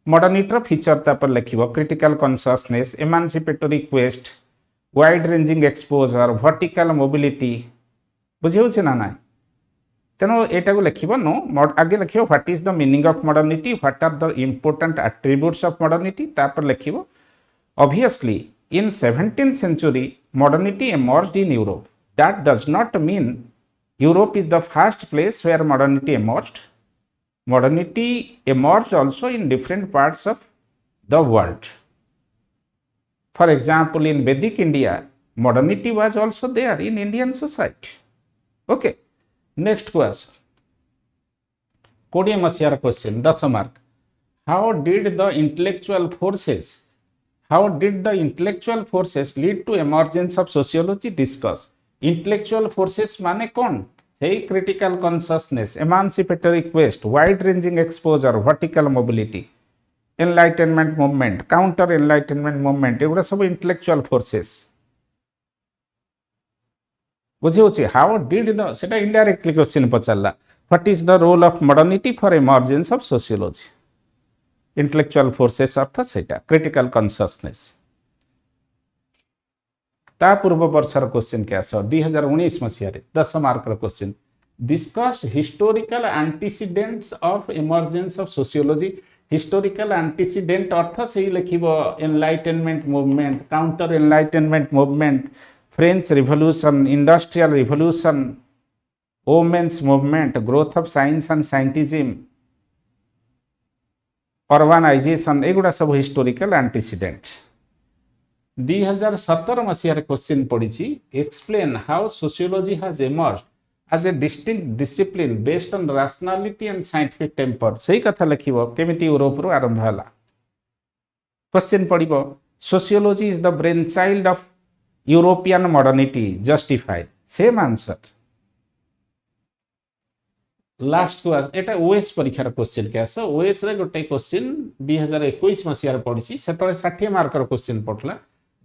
modernity feature तापर लिखिबो critical consciousness emancipatory quest wide ranging exposure vertical mobility बुझियो छै ना ना तेनो एटा को लिखिबो नो आगे लिखिबो what is the meaning of modernity what are the important attributes of modernity तापर लिखिबो obviously in 17th century modernity emerged in Europe that does not mean Europe is the first place where modernity emerged also in different parts of the world for example in Vedic India modernity was also there in Indian society okay next question 20 मसीहार question 10 mark how did the intellectual forces lead to emergence of sociology discuss intellectual forces माने कौन सही critical consciousness emancipatory quest wide ranging exposure vertical mobility enlightenment movement counter enlightenment movement एगुड़ा सब intellectual forces बुझे how did the सेटा indirectly question पचारला what is the role of modernity for emergence of sociology intellectual forces अर्थ सेटा critical consciousness ता पूर्व वर्षर question के आस 2019 मसीह 10 mark question discuss historical antecedents of emergence of sociology historical antecedent अर्थ से लिखिबो enlightenment movement counter enlightenment movement French revolution industrial revolution women's movement growth of science and scientism urbanization एगुड़ा सब हिस्टोरिकल एंटीसीडेंट 2017 मसीह question पड़ी explain how sociology has emerged as a distinct discipline based on rationality and scientific temper सही कथा लिखिबो केमिति Europe रु आरंभ हला क्वेश्चन पड़िबो sociology is the brain child of European modernity justify same answer last को एटा ओएस परीक्षार क्वेश्चन के आस ओएस रे गोटे क्वेश्चन 2021 मसीह पड़ी से 60 मार्क क्वेश्चन पड़ला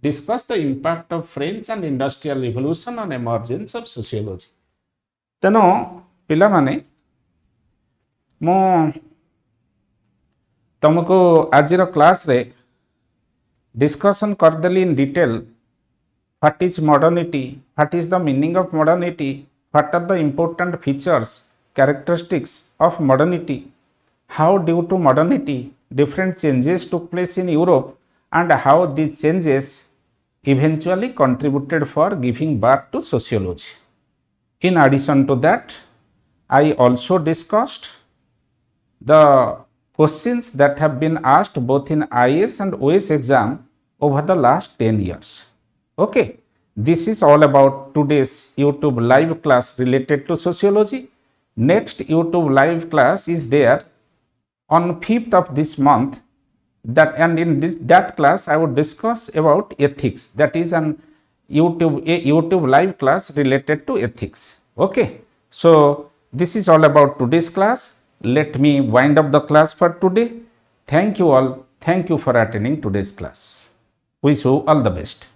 discuss the impact of French and industrial revolution on emergence of sociology तेनो पिला माने मो तुमको आज क्लास रे डिस्कशन करदेली in detail what is modernity, what is the meaning of modernity, what are the important features, characteristics of modernity, how due to modernity different changes took place in Europe and how these changes eventually contributed for giving birth to sociology. In addition to that, I also discussed the questions that have been asked both in IAS and OS exam over the last 10 years. Okay, this is all about today's YouTube live class related to sociology. Next YouTube live class is there on 5th of this month, and in that class I would discuss about ethics. That is a YouTube live class related to ethics. Okay, so this is all about today's class. Let me wind up the class for today. Thank you all. Thank you for attending today's class. Wish you all the best.